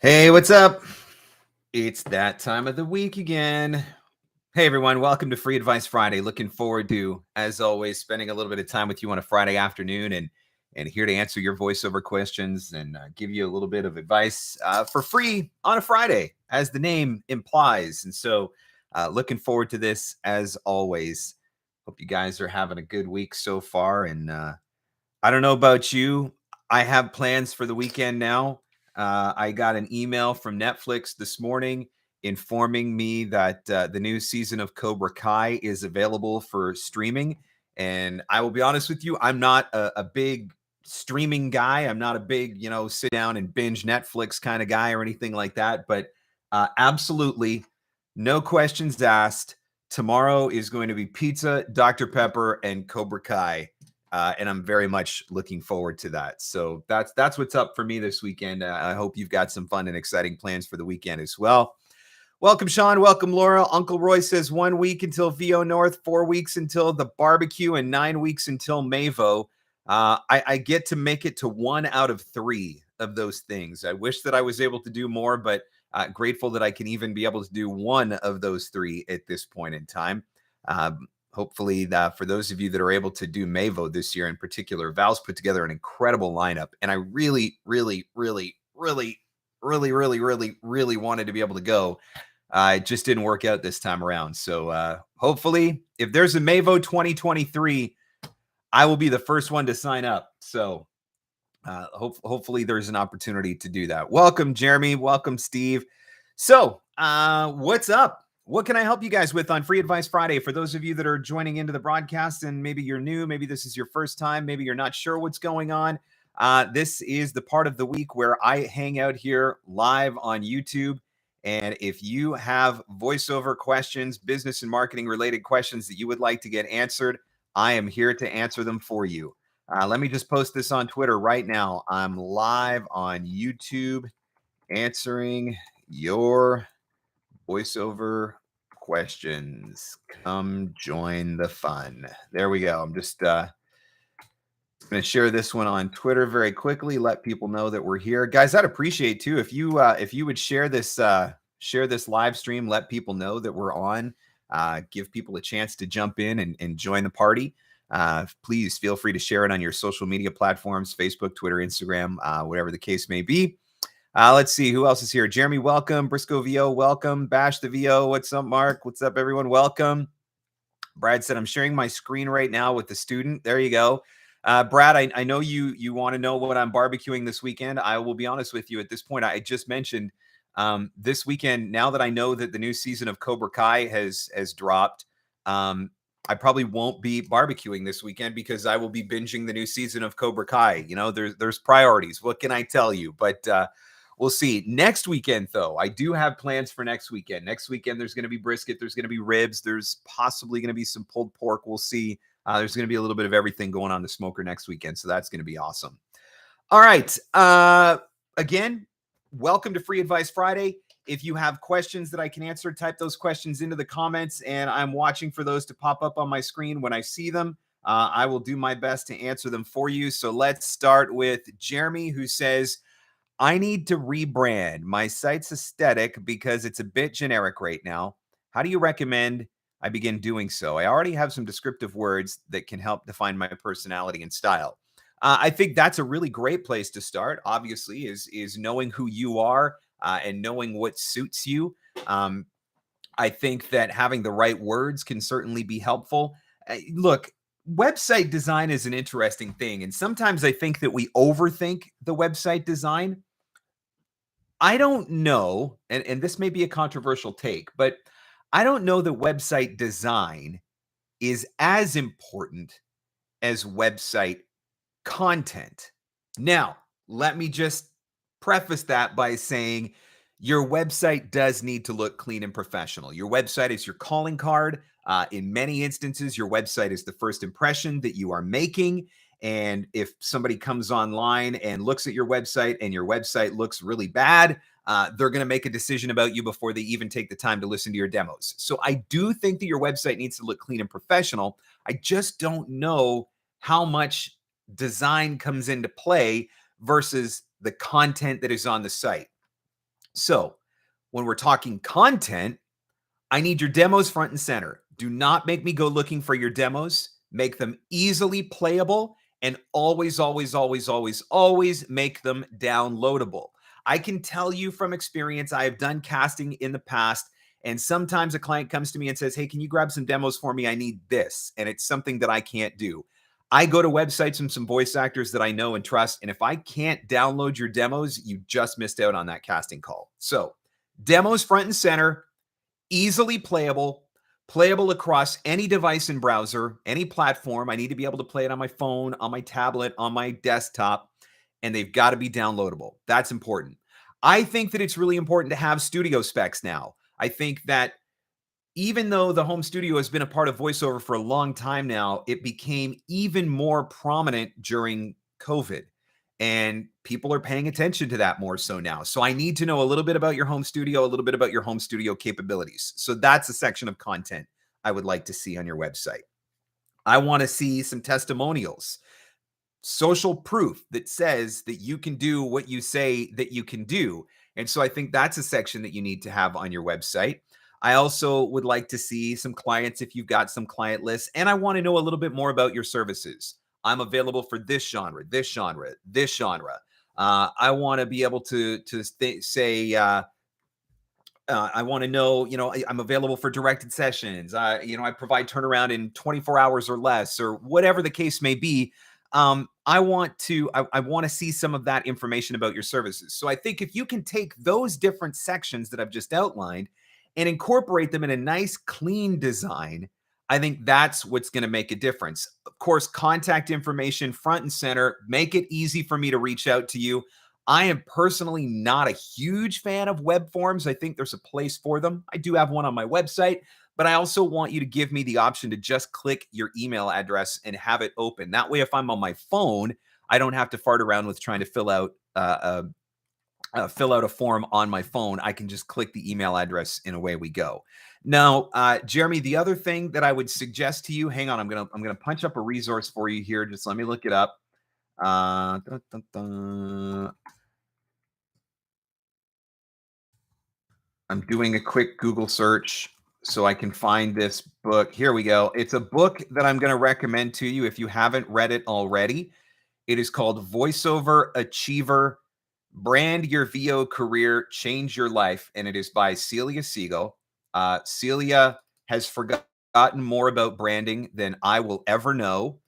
Hey, what's up? It's that time of the week again. Hey, everyone. Welcome to Free Advice Friday. Looking forward to, as always, spending a little bit of time with you on a Friday afternoon and here to answer your voiceover questions and give you a little bit of advice for free on a Friday, as the name implies. And so looking forward to this, as always. Hope you guys are having a good week so far. And I don't know about you. I have plans for the weekend now. I got an email from Netflix this morning informing me that the new season of Cobra Kai is available for streaming. And I will be honest with you, I'm not a big streaming guy. I'm not a big, sit down and binge Netflix kind of guy or anything like that. But absolutely, no questions asked. Tomorrow is going to be pizza, Dr. Pepper, and Cobra Kai. And I'm very much looking forward to that. So that's what's up for me this weekend. I hope you've got some fun and exciting plans for the weekend as well. Welcome, Sean. Welcome, Laura. Uncle Roy says 1 week until VO North, 4 weeks until the barbecue, and 9 weeks until Mavo. I get to make it to 1 out of 3 of those things. I wish that I was able to do more, but grateful that I can even be able to do 1 of those 3 at this point in time. Hopefully, for those of you that are able to do Mavo this year in particular, Val's put together an incredible lineup. And I really, really, really, really, really, really, really, really wanted to be able to go. It just didn't work out this time around. So hopefully, if there's a Mavo 2023, I will be the first one to sign up. So hopefully there's an opportunity to do that. Welcome, Jeremy. Welcome, Steve. So what's up? What can I help you guys with on Free Advice Friday? For those of you that are joining into the broadcast and maybe you're new, maybe this is your first time, maybe you're not sure what's going on. This is the part of the week where I hang out here live on YouTube. And if you have voiceover questions, business and marketing related questions that you would like to get answered, I am here to answer them for you. Let me just post this on Twitter right now. I'm live on YouTube answering your voiceover questions. Come join the fun. There we go. I'm just going to share this one on Twitter very quickly. Let people know that we're here, guys. I'd appreciate too if you would share this live stream. Let people know that we're on. Give people a chance to jump in and join the party. Please feel free to share it on your social media platforms: Facebook, Twitter, Instagram, whatever the case may be. Let's see who else is here. Jeremy, welcome. Briscoe VO, welcome. Bash the VO. What's up, Mark? What's up, everyone? Welcome. Brad said, I'm sharing my screen right now with the student. There you go. Brad, I know you want to know what I'm barbecuing this weekend. I will be honest with you at this point. I just mentioned this weekend, now that I know that the new season of Cobra Kai has dropped, I probably won't be barbecuing this weekend because I will be binging the new season of Cobra Kai. There's priorities. What can I tell you? But we'll see. Next weekend, though, I do have plans for next weekend. Next weekend, there's going to be brisket. There's going to be ribs. There's possibly going to be some pulled pork. We'll see. There's going to be a little bit of everything going on the smoker next weekend. So that's going to be awesome. All right. Again, welcome to Free Advice Friday. If you have questions that I can answer, type those questions into the comments, and I'm watching for those to pop up on my screen. When I see them, I will do my best to answer them for you. So let's start with Jeremy, who says, I need to rebrand my site's aesthetic because it's a bit generic right now. How do you recommend I begin doing so? I already have some descriptive words that can help define my personality and style. I think that's a really great place to start, obviously, is knowing who you are and knowing what suits you. I think that having the right words can certainly be helpful. Look, website design is an interesting thing. And sometimes I think that we overthink the website design. I don't know, and this may be a controversial take, but I don't know that website design is as important as website content. Now, let me just preface that by saying your website does need to look clean and professional. Your website is your calling card. In many instances, your website is the first impression that you are making. And if somebody comes online and looks at your website and your website looks really bad, they're going to make a decision about you before they even take the time to listen to your demos. So I do think that your website needs to look clean and professional. I just don't know how much design comes into play versus the content that is on the site. So when we're talking content, I need your demos front and center. Do not make me go looking for your demos. Make them easily playable and always, always, always, always, always make them downloadable. I can tell you from experience, I have done casting in the past, and sometimes a client comes to me and says, hey, can you grab some demos for me? I need this. And it's something that I can't do. I go to websites and some voice actors that I know and trust. And if I can't download your demos, you just missed out on that casting call. So demos front and center, easily playable, playable across any device and browser, any platform. I need to be able to play it on my phone, on my tablet, on my desktop, and they've got to be downloadable. That's important. I think that it's really important to have studio specs now. I think that even though the home studio has been a part of voiceover for a long time now, it became even more prominent during COVID. And people are paying attention to that more so now. So I need to know a little bit about your home studio, a little bit about your home studio capabilities. So that's a section of content I would like to see on your website. I want to see some testimonials, social proof that says that you can do what you say that you can do. And so I think that's a section that you need to have on your website. I also would like to see some clients if you've got some client lists, and I want to know a little bit more about your services. I'm available for this genre, this genre, this genre. I want to be able to say, I want to know, I'm available for directed sessions. I provide turnaround in 24 hours or less, or whatever the case may be. I want to see some of that information about your services. So I think if you can take those different sections that I've just outlined and incorporate them in a nice, clean design, I think that's what's going to make a difference. Of course, contact information front and center, make it easy for me to reach out to you. I am personally not a huge fan of web forms. I think there's a place for them. I do have one on my website, but I also want you to give me the option to just click your email address and have it open. That way, if I'm on my phone, I don't have to fart around with trying to fill out a form on my phone. I can just click the email address and away we go. Now, Jeremy, the other thing that I would suggest to you, hang on, I'm gonna punch up a resource for you here. Just let me look it up. Dun, dun, dun. I'm doing a quick Google search so I can find this book. Here we go. It's a book that I'm going to recommend to you if you haven't read it already. It is called Voiceover Achiever: Brand Your VO Career, Change Your Life, and it is by Celia Siegel. Celia has forgotten more about branding than I will ever know.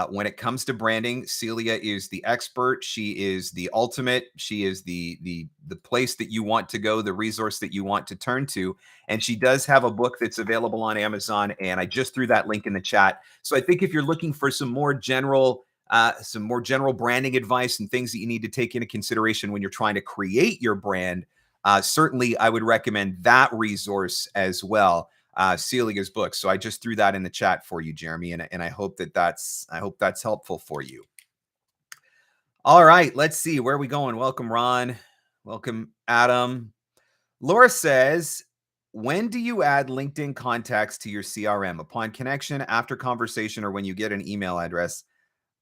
When it comes to branding, Celia is the expert. She is the ultimate. She is the place that you want to go, the resource that you want to turn to. And she does have a book that's available on Amazon. And I just threw that link in the chat. So I think if you're looking for some more general branding advice and things that you need to take into consideration when you're trying to create your brand, certainly I would recommend that resource as well. Celia's book. So I just threw that in the chat for you, Jeremy, and I hope that's helpful for you. All right, let's see, where are we going? Welcome, Ron. Welcome, Adam. Laura says, when do you add LinkedIn contacts to your CRM? Upon connection, after conversation, or when you get an email address?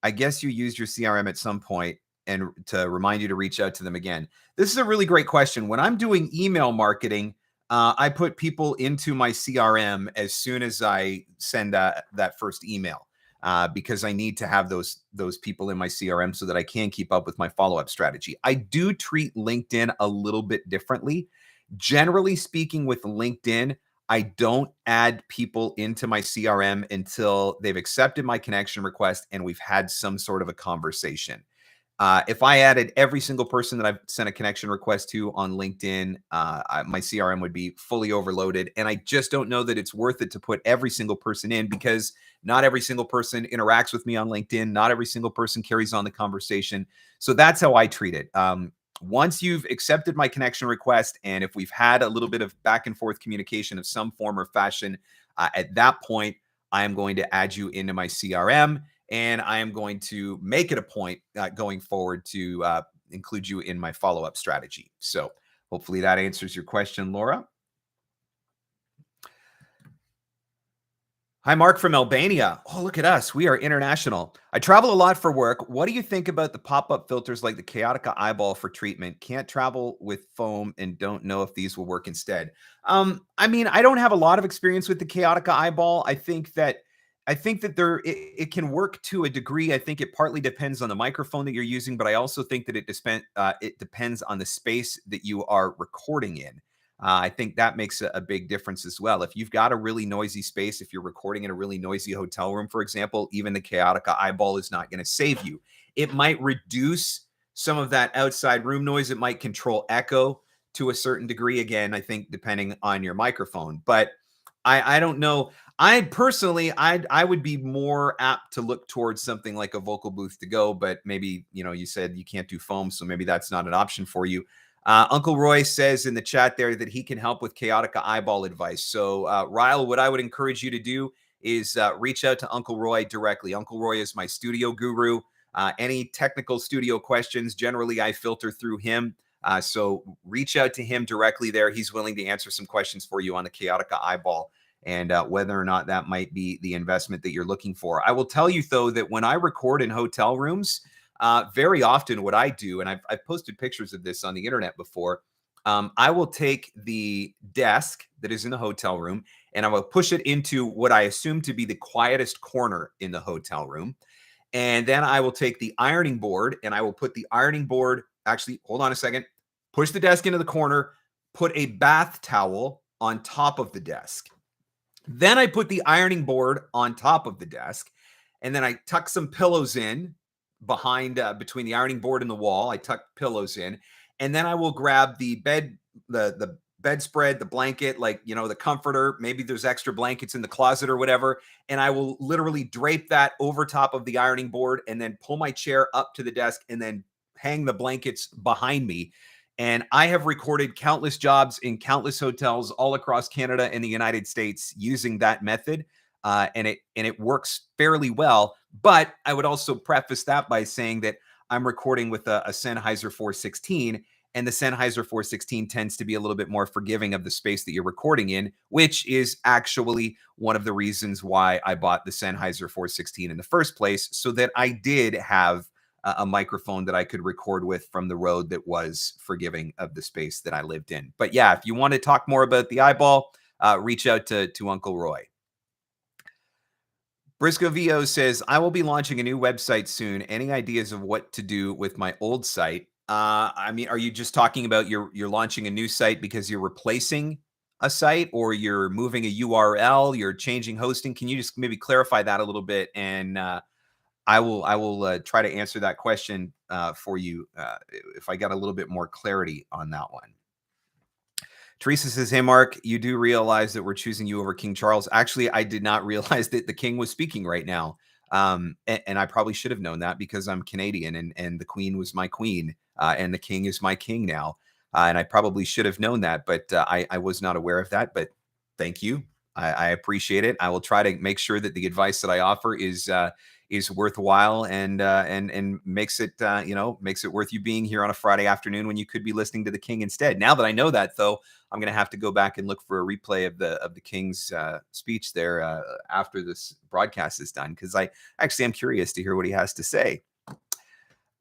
I guess you used your CRM at some point and to remind you to reach out to them again. This is a really great question. When I'm doing email marketing, I put people into my CRM as soon as I send that first email, because I need to have those people in my CRM so that I can keep up with my follow-up strategy. I do treat LinkedIn a little bit differently. Generally speaking, with LinkedIn, I don't add people into my CRM until they've accepted my connection request and we've had some sort of a conversation. If I added every single person that I've sent a connection request to on LinkedIn, my CRM would be fully overloaded. And I just don't know that it's worth it to put every single person in, because not every single person interacts with me on LinkedIn. Not every single person carries on the conversation. So that's how I treat it. Once you've accepted my connection request, and if we've had a little bit of back and forth communication of some form or fashion, at that point, I am going to add you into my CRM. And I am going to make it a point going forward to include you in my follow-up strategy. So hopefully that answers your question, Laura. Hi, Mark from Albania. Oh, look at us. We are international. I travel a lot for work. What do you think about the pop-up filters like the Kaotica Eyeball for treatment? Can't travel with foam and don't know if these will work instead. I mean, I don't have a lot of experience with the Kaotica Eyeball. I think that it can work to a degree. I think it partly depends on the microphone that you're using, but I also think that it depends on the space that you are recording in. I think that makes a big difference as well. If you've got a really noisy space, if you're recording in a really noisy hotel room, for example, even the Chaotica Eyeball is not going to save you. It might reduce some of that outside room noise. It might control echo to a certain degree. Again, I think depending on your microphone, but I don't know. I personally, I would be more apt to look towards something like a vocal booth to go, but maybe, you said you can't do foam, so maybe that's not an option for you. Uncle Roy says in the chat there that he can help with Chaotica Eyeball advice. So, Ryle, what I would encourage you to do is reach out to Uncle Roy directly. Uncle Roy is my studio guru. Any technical studio questions, generally I filter through him. So reach out to him directly there. He's willing to answer some questions for you on the Chaotica Eyeball and whether or not that might be the investment that you're looking for. I will tell you, though, that when I record in hotel rooms, very often what I do, and I've posted pictures of this on the internet before, I will take the desk that is in the hotel room and I will push it into what I assume to be the quietest corner in the hotel room. And then I will take the ironing board and I will put the ironing board, actually, hold on a second, push the desk into the corner, put a bath towel on top of the desk. Then I put the ironing board on top of the desk, and then I tuck some pillows in behind between the ironing board and the wall. I tuck pillows in, and then I will grab the the bedspread, the blanket, like the comforter. Maybe there's extra blankets in the closet or whatever, and I will literally drape that over top of the ironing board, and then pull my chair up to the desk, and then hang the blankets behind me. And I have recorded countless jobs in countless hotels all across Canada and the United States using that method. And it works fairly well. But I would also preface that by saying that I'm recording with a Sennheiser 416, and the Sennheiser 416 tends to be a little bit more forgiving of the space that you're recording in, which is actually one of the reasons why I bought the Sennheiser 416 in the first place, so that I did have a microphone that I could record with from the road that was forgiving of the space that I lived in. But yeah, if you want to talk more about the eyeball, reach out to Uncle Roy. Briscoe VO says, I will be launching a new website soon. Any ideas of what to do with my old site? I mean, are you just talking about you're launching a new site because you're replacing a site, or you're moving a URL, you're changing hosting? Can you just maybe clarify that a little bit? And I will try to answer that question for you if I got a little bit more clarity on that one. Teresa says, hey, Mark, you do realize that we're choosing you over King Charles. Actually, I did not realize that the king was speaking right now. And I probably should have known that because I'm Canadian and the queen was my queen and the king is my king now. And I probably should have known that, but I was not aware of that. But thank you. I appreciate it. I will try to make sure that the advice that I offer is worthwhile and makes it makes it worth you being here on a Friday afternoon when you could be listening to the king instead. Now that I know that, though, I'm going to have to go back and look for a replay of the king's speech there after this broadcast is done, because I actually am curious to hear what he has to say.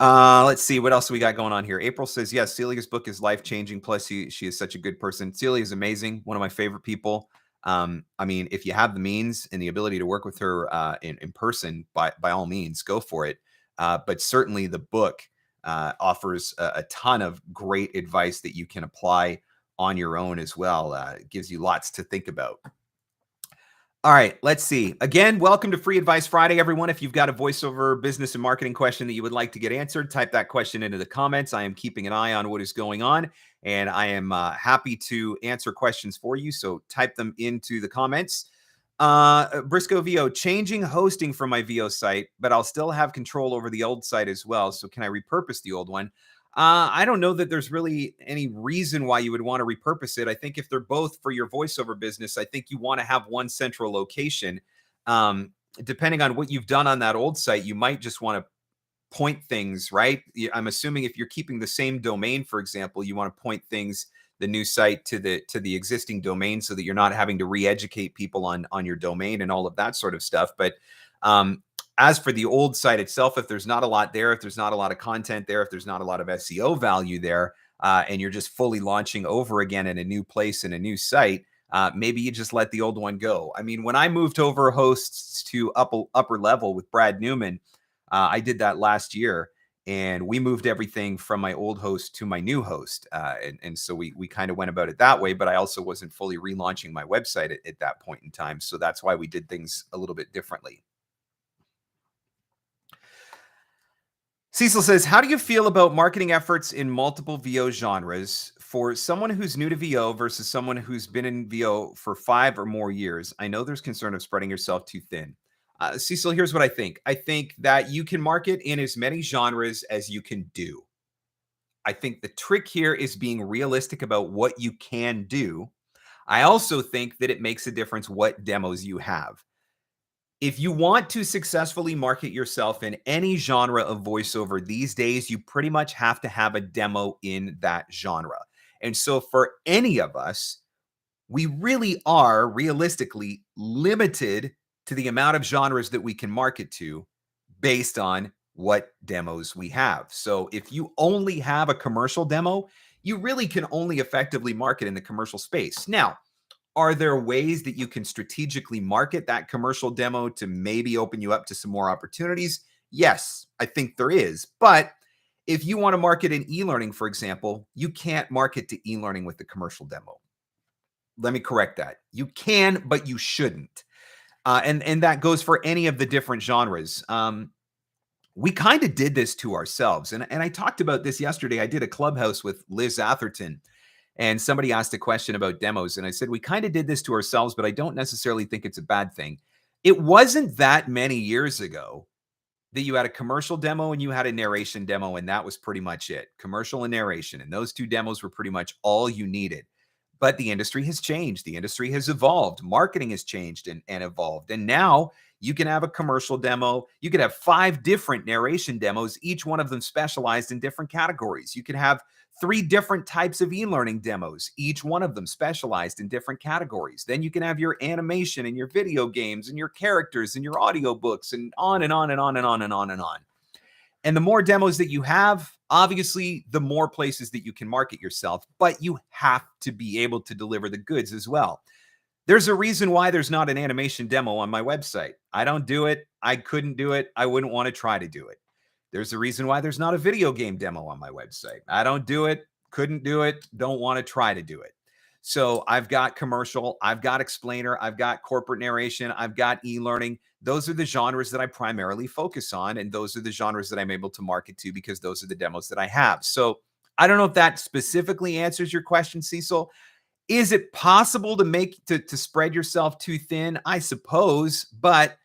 Let's see what else we got going on here. April says, yes, Celia's book is life-changing. Plus she is such a good person. Celia is amazing. One of my favorite people. I mean, if you have the means and the ability to work with her in person, by all means, go for it. But certainly the book offers a ton of great advice that you can apply on your own as well. It gives you lots to think about. All right, let's see. Again, welcome to Free Advice Friday, everyone. If you've got a voiceover business and marketing question that you would like to get answered, type that question into the comments. I am keeping an eye on what is going on, and I am happy to answer questions for you. So type them into the comments. Briscoe VO, changing hosting for my VO site, but I'll still have control over the old site as well. So can I repurpose the old one? I don't know that there's really any reason why you would want to repurpose it. I think if they're both for your voiceover business, I think you want to have one central location. Depending on what you've done on that old site, you might just want to point things, right? I'm assuming if you're keeping the same domain, for example, you want to point things, the new site to the existing domain so that you're not having to re-educate people on your domain and all of that sort of stuff. But as for the old site itself, if there's not a lot there, if there's not a lot of content there, if there's not a lot of SEO value there, and you're just fully launching over again in a new place and a new site, maybe you just let the old one go. I mean, when I moved over hosts to upper level with Brad Newman, I did that last year, and we moved everything from my old host to my new host. And so we kind of went about it that way, but I also wasn't fully relaunching my website at that point in time. So that's why we did things a little bit differently. Cecil says, how do you feel about marketing efforts in multiple VO genres for someone who's new to VO versus someone who's been in VO for 5 or more years? I know there's concern of spreading yourself too thin. Cecil, here's what I think. I think that you can market in as many genres as you can do. I think the trick here is being realistic about what you can do. I also think that it makes a difference what demos you have. If you want to successfully market yourself in any genre of voiceover these days, you pretty much have to have a demo in that genre. And so for any of us, we really are realistically limited to the amount of genres that we can market to based on what demos we have. So if you only have a commercial demo, you really can only effectively market in the commercial space. Now, are there ways that you can strategically market that commercial demo to maybe open you up to some more opportunities? Yes, I think there is. But if you want to market in e-learning, for example, you can't market to e-learning with the commercial demo. Let me correct that. You can, but you shouldn't. And that goes for any of the different genres. We kind of did this to ourselves. And I talked about this yesterday. I did a Clubhouse with Liz Atherton, and somebody asked a question about demos. And I said, we kind of did this to ourselves, but I don't necessarily think it's a bad thing. It wasn't that many years ago that you had a commercial demo and you had a narration demo, and that was pretty much it. Commercial and narration. And those two demos were pretty much all you needed. But the industry has changed. The industry has evolved. Marketing has changed and evolved. And now you can have a commercial demo. You could have 5 different narration demos, each one of them specialized in different categories. You could have 3 different types of e-learning demos, each one of them specialized in different categories. Then you can have your animation and your video games and your characters and your audiobooks and on and on and on and on and on and on. And the more demos that you have, obviously, the more places that you can market yourself, but you have to be able to deliver the goods as well. There's a reason why there's not an animation demo on my website. I don't do it. I couldn't do it. I wouldn't want to try to do it. There's a reason why there's not a video game demo on my website. I don't do it. Couldn't do it. Don't want to try to do it. So I've got commercial, I've got explainer, I've got corporate narration, I've got e-learning. Those are the genres that I primarily focus on. And those are the genres that I'm able to market to because those are the demos that I have. So I don't know if that specifically answers your question, Cecil. Is it possible to spread yourself too thin? I suppose. But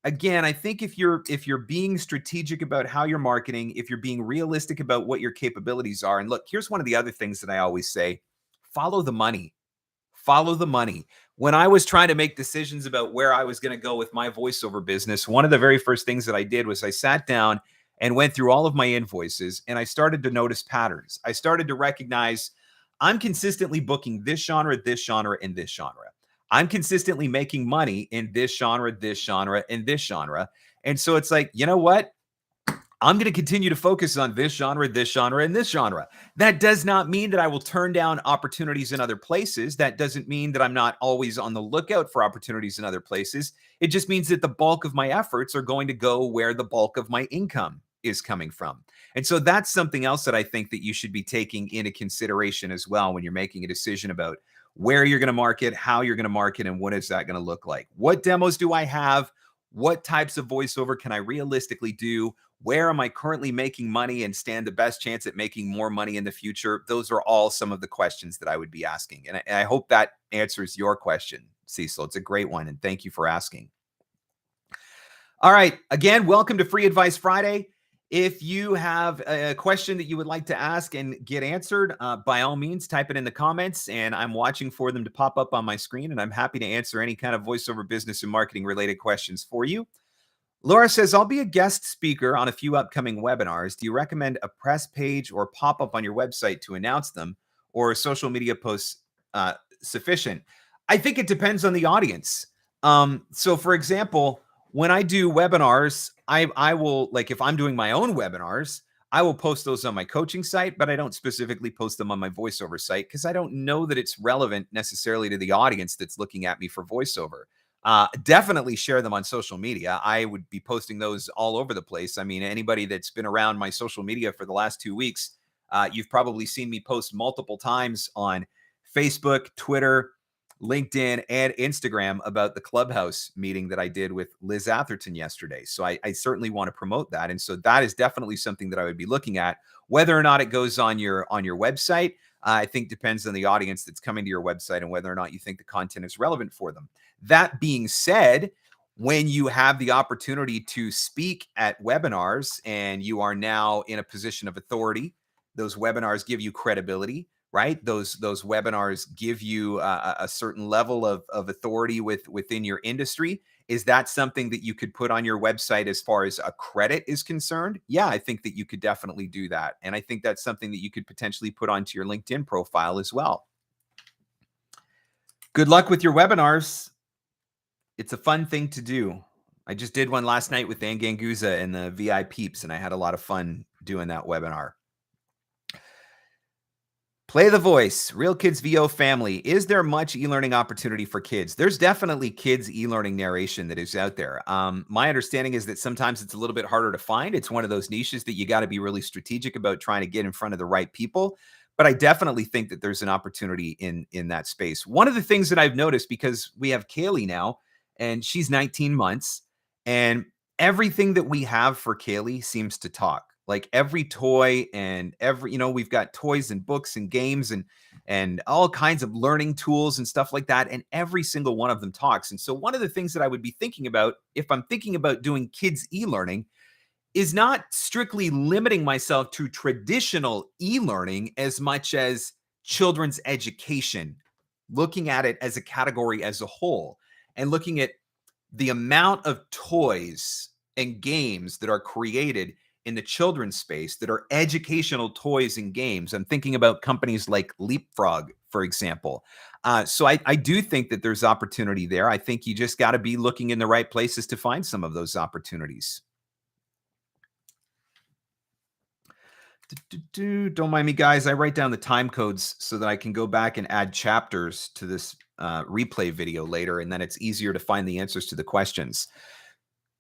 again, I think if you're being strategic about how you're marketing, if you're being realistic about what your capabilities are, and look, here's one of the other things that I always say: follow the money. Follow the money. When I was trying to make decisions about where I was going to go with my voiceover business, one of the very first things that I did was I sat down and went through all of my invoices, and I started to notice patterns. I started to recognize I'm consistently booking this genre, and this genre. I'm consistently making money in this genre, and this genre. And so it's like, you know what? I'm going to continue to focus on this genre, and this genre. That does not mean that I will turn down opportunities in other places. That doesn't mean that I'm not always on the lookout for opportunities in other places. It just means that the bulk of my efforts are going to go where the bulk of my income is coming from. And so that's something else that I think that you should be taking into consideration as well when you're making a decision about where you're going to market, how you're going to market, and what is that going to look like. What demos do I have? What types of voiceover can I realistically do? Where am I currently making money and stand the best chance at making more money in the future? Those are all some of the questions that I would be asking. And I hope that answers your question, Cecil. It's a great one, and thank you for asking. All right. Again, welcome to Free Advice Friday. If you have a question that you would like to ask and get answered, by all means, type it in the comments, and I'm watching for them to pop up on my screen, and I'm happy to answer any kind of voiceover business and marketing related questions for you. Laura says, I'll be a guest speaker on a few upcoming webinars. Do you recommend a press page or pop-up on your website to announce them, or social media posts sufficient? I think it depends on the audience. So for example, when I do webinars, I will, like, if I'm doing my own webinars, I will post those on my coaching site, but I don't specifically post them on my voiceover site because I don't know that it's relevant necessarily to the audience that's looking at me for voiceover. Definitely share them on social media. I would be posting those all over the place. I mean, anybody that's been around my social media for the last 2 weeks, you've probably seen me post multiple times on Facebook, Twitter, LinkedIn, and Instagram about the Clubhouse meeting that I did with Liz Atherton yesterday. So I certainly want to promote that. And so that is definitely something that I would be looking at. Whether or not it goes on your website, I think depends on the audience that's coming to your website and whether or not you think the content is relevant for them. That being said, when you have the opportunity to speak at webinars and you are now in a position of authority, those webinars give you credibility, right? Those webinars give you a certain level of authority within your industry. Is that something that you could put on your website as far as a credit is concerned? Yeah, I think that you could definitely do that. And I think that's something that you could potentially put onto your LinkedIn profile as well. Good luck with your webinars. It's a fun thing to do. I just did one last night with Dan Ganguza and the VI Peeps, and I had a lot of fun doing that webinar. Play the voice. Real Kids VO family. Is there much e-learning opportunity for kids? There's definitely kids e-learning narration that is out there. My understanding is that sometimes it's a little bit harder to find. It's one of those niches that you got to be really strategic about trying to get in front of the right people. But I definitely think that there's an opportunity in that space. One of the things that I've noticed, because we have Kaylee now, and she's 19 months, and everything that we have for Kaylee seems to talk. Like every toy and we've got toys and books and games and all kinds of learning tools and stuff like that. And every single one of them talks. And so one of the things that I would be thinking about if I'm thinking about doing kids e-learning is not strictly limiting myself to traditional e-learning as much as children's education, looking at it as a category as a whole and looking at the amount of toys and games that are created in the children's space that are educational toys and games. I'm thinking about companies like Leapfrog, for example. So I do think that there's opportunity there. I think you just got to be looking in the right places to find some of those opportunities. Don't mind me, guys. I write down the time codes so that I can go back and add chapters to this replay video later, and then it's easier to find the answers to the questions.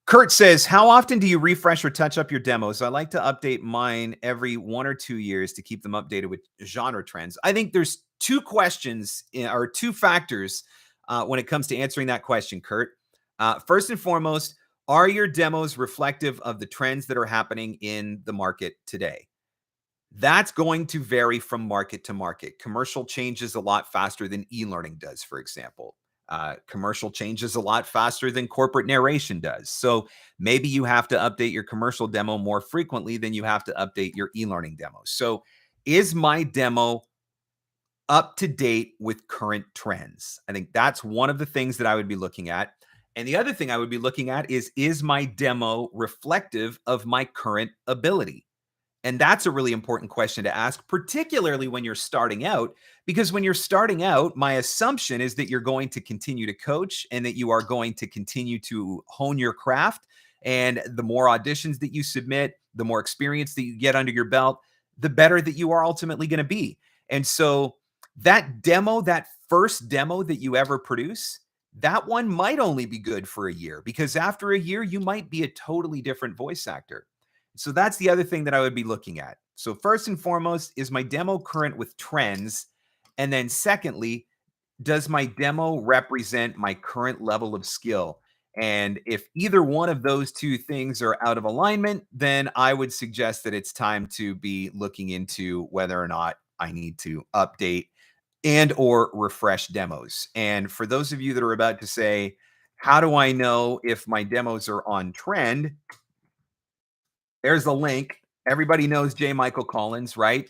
Kurt says, how often do you refresh or touch up your demos? I like to update mine every 1 or 2 years to keep them updated with genre trends. I think there's two questions or two factors when it comes to answering that question, Kurt. First and foremost, are your demos reflective of the trends that are happening in the market today? That's going to vary from market to market. Commercial changes a lot faster than e-learning does, for example. Commercial changes a lot faster than corporate narration does. So maybe you have to update your commercial demo more frequently than you have to update your e-learning demo. So is my demo up to date with current trends? I think that's one of the things that I would be looking at. And the other thing I would be looking at is my demo reflective of my current ability? And that's a really important question to ask, particularly when you're starting out, because when you're starting out, my assumption is that you're going to continue to coach and that you are going to continue to hone your craft. And the more auditions that you submit, the more experience that you get under your belt, the better that you are ultimately going to be. And so that demo, that first demo that you ever produce, that one might only be good for a year, because after a year, you might be a totally different voice actor. So that's the other thing that I would be looking at. So first and foremost, is my demo current with trends? And then secondly, does my demo represent my current level of skill? And if either one of those two things are out of alignment, then I would suggest that it's time to be looking into whether or not I need to update and or refresh demos. And for those of you that are about to say, how do I know if my demos are on trend? There's a link. Everybody knows J. Michael Collins, right?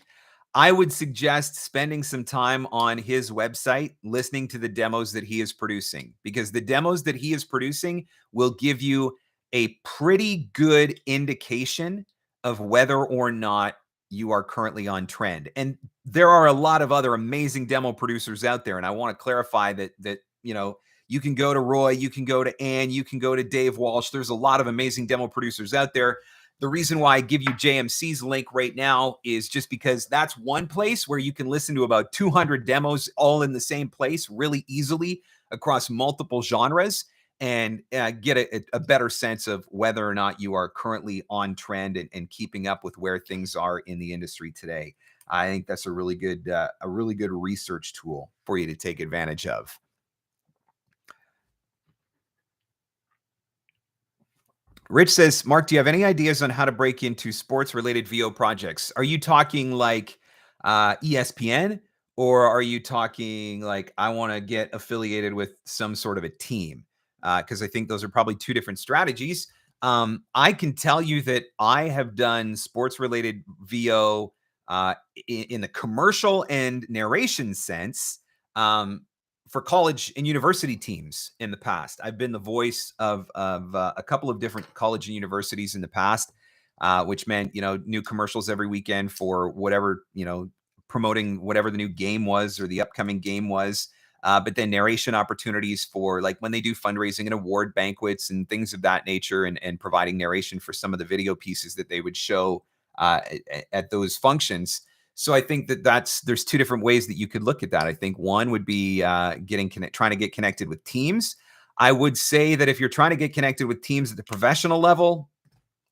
I would suggest spending some time on his website, listening to the demos that he is producing, because the demos that he is producing will give you a pretty good indication of whether or not you are currently on trend. And there are a lot of other amazing demo producers out there. And I want to clarify that you can go to Roy, you can go to Ann, you can go to Dave Walsh. There's a lot of amazing demo producers out there. The reason why I give you JMC's link right now is just because that's one place where you can listen to about 200 demos all in the same place really easily across multiple genres and get a better sense of whether or not you are currently on trend and keeping up with where things are in the industry today. I think that's a really good research tool for you to take advantage of. Rich says, Mark, do you have any ideas on how to break into sports-related VO projects? Are you talking like ESPN, or are you talking like I want to get affiliated with some sort of a team? Because I think those are probably two different strategies. I can tell you that I have done sports-related VO in the commercial and narration sense. For college and university teams in the past. I've been the voice of a couple of different college and universities in the past, which meant, new commercials every weekend for whatever, promoting whatever the new game was or the upcoming game was. But then narration opportunities for like when they do fundraising and award banquets and things of that nature, and providing narration for some of the video pieces that they would show at those functions. So I think there's two different ways that you could look at that. I think one would be trying to get connected with teams. I would say that if you're trying to get connected with teams at the professional level,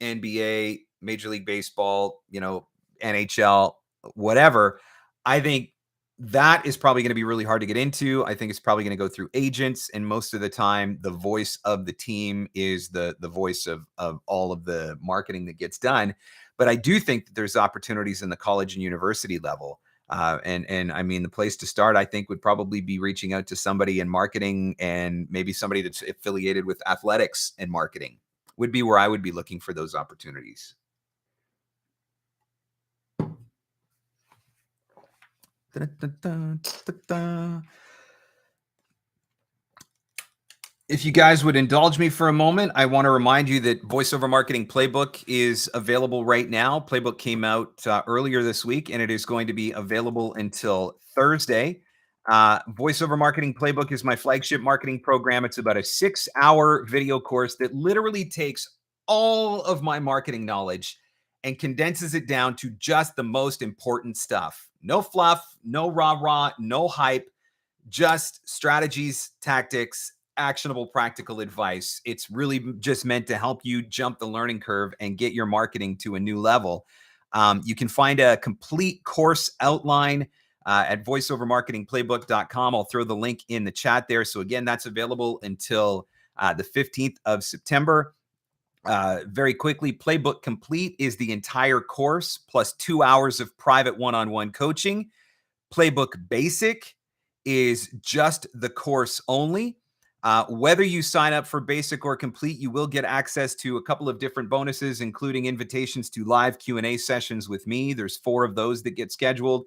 NBA, Major League Baseball, NHL, whatever, I think that is probably going to be really hard to get into. I think it's probably going to go through agents, and most of the time, the voice of the team is the voice of all of the marketing that gets done. But I do think that there's opportunities in the college and university level. And I mean, the place to start, I think, would probably be reaching out to somebody in marketing, and maybe somebody that's affiliated with athletics and marketing would be where I would be looking for those opportunities. If you guys would indulge me for a moment, I want to remind you that Voiceover Marketing Playbook is available right now. Playbook came out earlier this week, and it is going to be available until Thursday. Voiceover Marketing Playbook is my flagship marketing program. It's about a 6-hour video course that literally takes all of my marketing knowledge and condenses it down to just the most important stuff. No fluff, no rah-rah, no hype, just strategies, tactics, actionable practical advice. It's really just meant to help you jump the learning curve and get your marketing to a new level. You can find a complete course outline at voiceovermarketingplaybook.com. I'll throw the link in the chat there. So again, that's available until the 15th of September. Very quickly, Playbook Complete is the entire course plus 2 hours of private one-on-one coaching. Playbook Basic is just the course only. Whether you sign up for Basic or Complete, you will get access to a couple of different bonuses, including invitations to live Q&A sessions with me. There's 4 of those that get scheduled.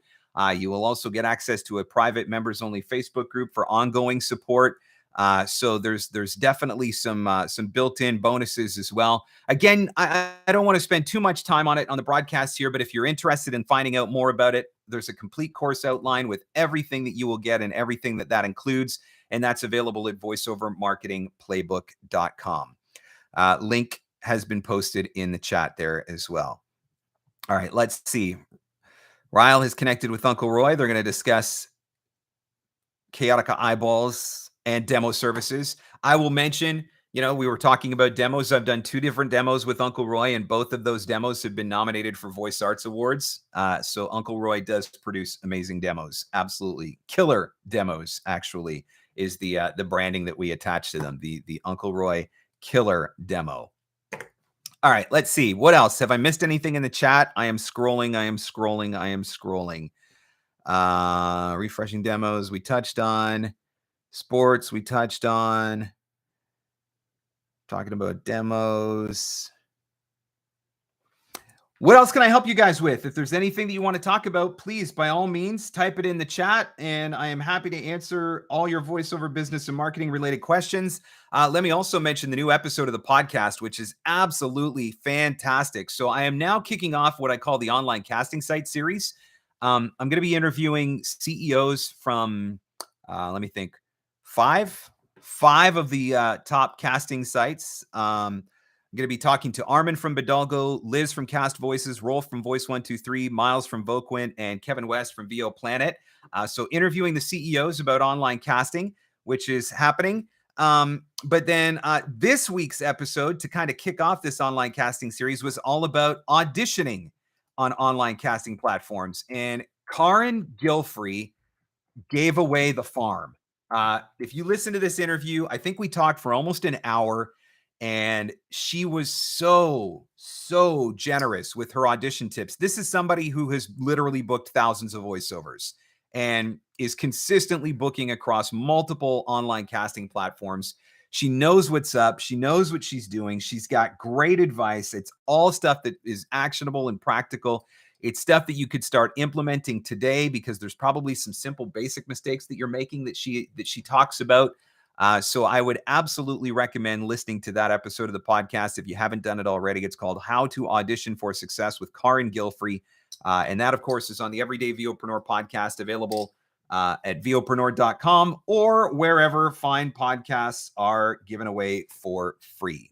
You will also get access to a private members-only Facebook group for ongoing support. So there's definitely some built-in bonuses as well. Again, I don't want to spend too much time on it on the broadcast here, but if you're interested in finding out more about it, there's a complete course outline with everything that you will get and everything that includes, and that's available at voiceovermarketingplaybook.com. Link has been posted in the chat there as well. All right, let's see. Ryle has connected with Uncle Roy. They're going to discuss Kaotica Eyeballs and demo services. I will mention, we were talking about demos. I've done 2 different demos with Uncle Roy, and both of those demos have been nominated for Voice Arts Awards. So Uncle Roy does produce amazing demos. Absolutely. Killer demos, actually, is the branding that we attach to them. The Uncle Roy Killer Demo. All right, let's see. What else? Have I missed anything in the chat? I am scrolling. Refreshing demos, we touched on. Sports, we touched on. Talking about demos. What else can I help you guys with? If there's anything that you want to talk about, please, by all means, type it in the chat, and I am happy to answer all your voiceover business and marketing related questions. Let me also mention the new episode of the podcast, which is absolutely fantastic. So I am now kicking off what I call the online casting site series. I'm going to be interviewing CEOs from, let me think, five of the top casting sites. I'm going to be talking to Armin from Bidalgo, Liz from Cast Voices, Rolf from Voice 123, Miles from Voquint, and Kevin West from VO Planet. So interviewing the CEOs about online casting, which is happening. But then this week's episode, to kind of kick off this online casting series, was all about auditioning on online casting platforms. And Carin Gilfry gave away the farm. If you listen to this interview, I think we talked for almost an hour. And she was so generous with her audition tips. This is somebody who has literally booked thousands of voiceovers and is consistently booking across multiple online casting platforms. She knows what's up. She knows what she's doing. She's got great advice. It's all stuff that is actionable and practical. It's stuff that you could start implementing today, because there's probably some simple basic mistakes that you're making that she talks about. So I would absolutely recommend listening to that episode of the podcast if you haven't done it already. It's called How to Audition for Success with Carin Gilfry. And that, of course, is on the Everyday VOpreneur Podcast, available at VOpreneur.com or wherever fine podcasts are given away for free.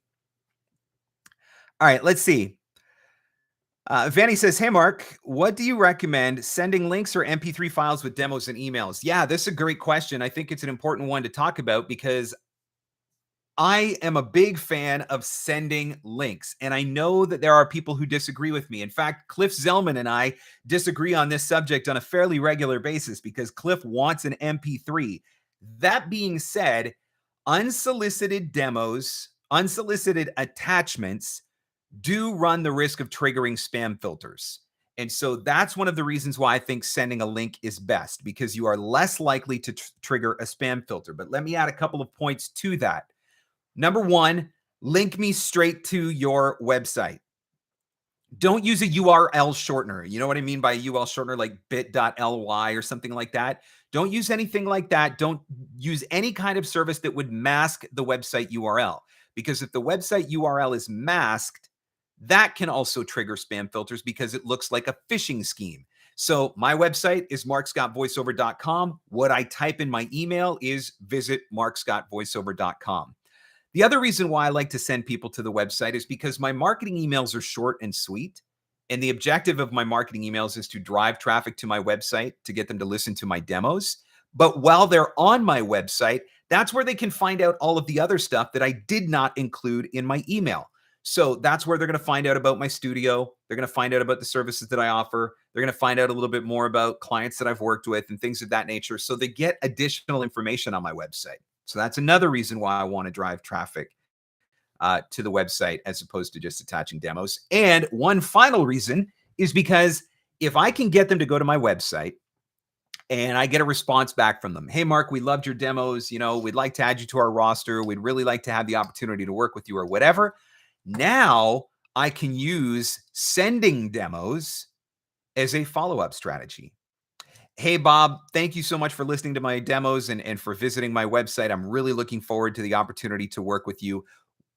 All right, let's see. Vanny says, hey, Mark, what do you recommend, sending links or MP3 files with demos and emails? Yeah, this is a great question. I think it's an important one to talk about, because I am a big fan of sending links. And I know that there are people who disagree with me. In fact, Cliff Zellman and I disagree on this subject on a fairly regular basis, because Cliff wants an MP3. That being said, unsolicited demos, unsolicited attachments do run the risk of triggering spam filters. And so that's one of the reasons why I think sending a link is best, because you are less likely to trigger a spam filter. But let me add a couple of points to that. Number one, link me straight to your website. Don't use a URL shortener. You know what I mean by a URL shortener, like bit.ly or something like that. Don't use anything like that. Don't use any kind of service that would mask the website URL, because if the website URL is masked, that can also trigger spam filters, because it looks like a phishing scheme. So my website is marcscottvoiceover.com. What I type in my email is visit marcscottvoiceover.com. The other reason why I like to send people to the website is because my marketing emails are short and sweet. And the objective of my marketing emails is to drive traffic to my website to get them to listen to my demos. But while they're on my website, that's where they can find out all of the other stuff that I did not include in my email. So that's where they're going to find out about my studio. They're going to find out about the services that I offer. They're going to find out a little bit more about clients that I've worked with and things of that nature. So they get additional information on my website. So that's another reason why I want to drive traffic to the website, as opposed to just attaching demos. And one final reason is because if I can get them to go to my website and I get a response back from them, hey, Mark, we loved your demos. You know, we'd like to add you to our roster. We'd really like to have the opportunity to work with you, or whatever. Now I can use sending demos as a follow-up strategy. Hey, Bob, thank you so much for listening to my demos and for visiting my website. I'm really looking forward to the opportunity to work with you.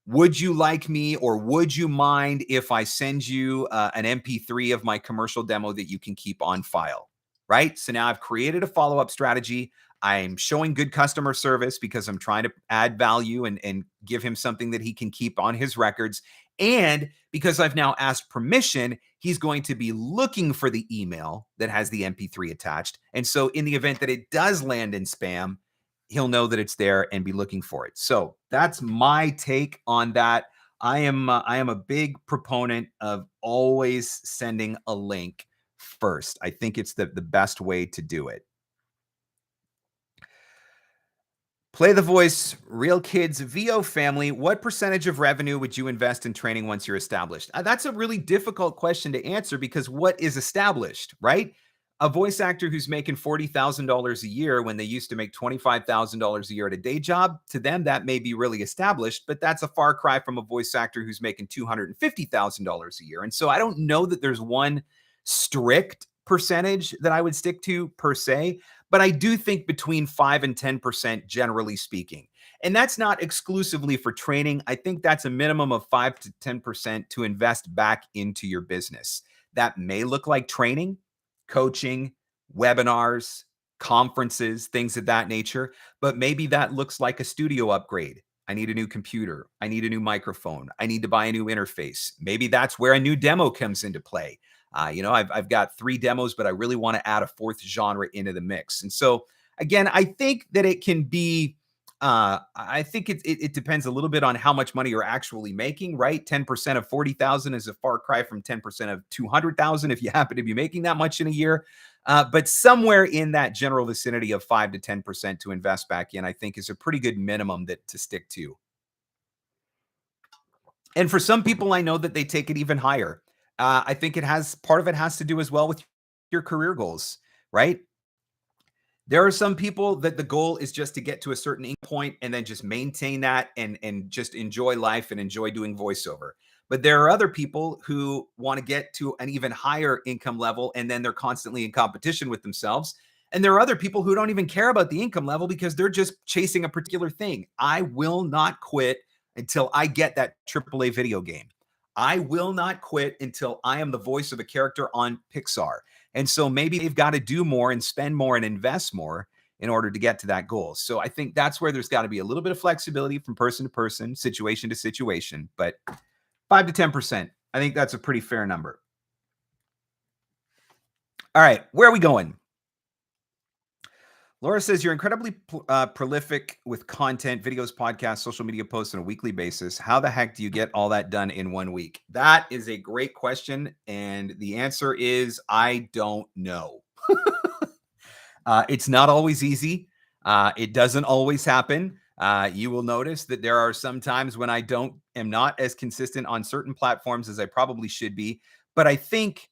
Would you like me, or would you mind if I send you an MP3 of my commercial demo that you can keep on file? Right? So now I've created a follow-up strategy. I'm showing good customer service because I'm trying to add value and give him something that he can keep on his records. And because I've now asked permission, he's going to be looking for the email that has the MP3 attached. And so in the event that it does land in spam, he'll know that it's there and be looking for it. So that's my take on that. I am a big proponent of always sending a link first. I think it's the best way to do it. Play the Voice, Real Kids, VO family. What percentage of revenue would you invest in training once you're established? That's a really difficult question to answer, because what is established, right? A voice actor who's making $40,000 a year when they used to make $25,000 a year at a day job, to them, that may be really established, but that's a far cry from a voice actor who's making $250,000 a year. And so I don't know that there's one strict percentage that I would stick to per se, but I do think between 5 and 10%, generally speaking. And that's not exclusively for training. I think that's a minimum of 5 to 10% to invest back into your business. That may look like training, coaching, webinars, conferences, things of that nature. But maybe that looks like a studio upgrade. I need a new computer. I need a new microphone. I need to buy a new interface. Maybe that's where a new demo comes into play. I've got 3 demos, but I really want to add a 4th genre into the mix. And so, again, I think that it can be, I think it depends a little bit on how much money you're actually making, right? 10% of 40,000 is a far cry from 10% of 200,000 if you happen to be making that much in a year. But somewhere in that general vicinity of 5 to 10% to invest back in, I think is a pretty good minimum to stick to. And for some people, I know that they take it even higher. I think part of it has to do as well with your career goals, right? There are some people that the goal is just to get to a certain point and then just maintain that and just enjoy life and enjoy doing voiceover. But there are other people who want to get to an even higher income level, and then they're constantly in competition with themselves. And there are other people who don't even care about the income level because they're just chasing a particular thing. I will not quit until I get that AAA video game. I will not quit until I am the voice of a character on Pixar. And so maybe they've got to do more and spend more and invest more in order to get to that goal. So I think that's where there's got to be a little bit of flexibility from person to person, situation to situation, but 5 to 10%, I think that's a pretty fair number. All right, where are we going? Laura says, you're incredibly prolific with content, videos, podcasts, social media posts on a weekly basis. How the heck do you get all that done in 1 week? That is a great question. And the answer is, I don't know. It's not always easy. It doesn't always happen. You will notice that there are some times when I am not as consistent on certain platforms as I probably should be. But I think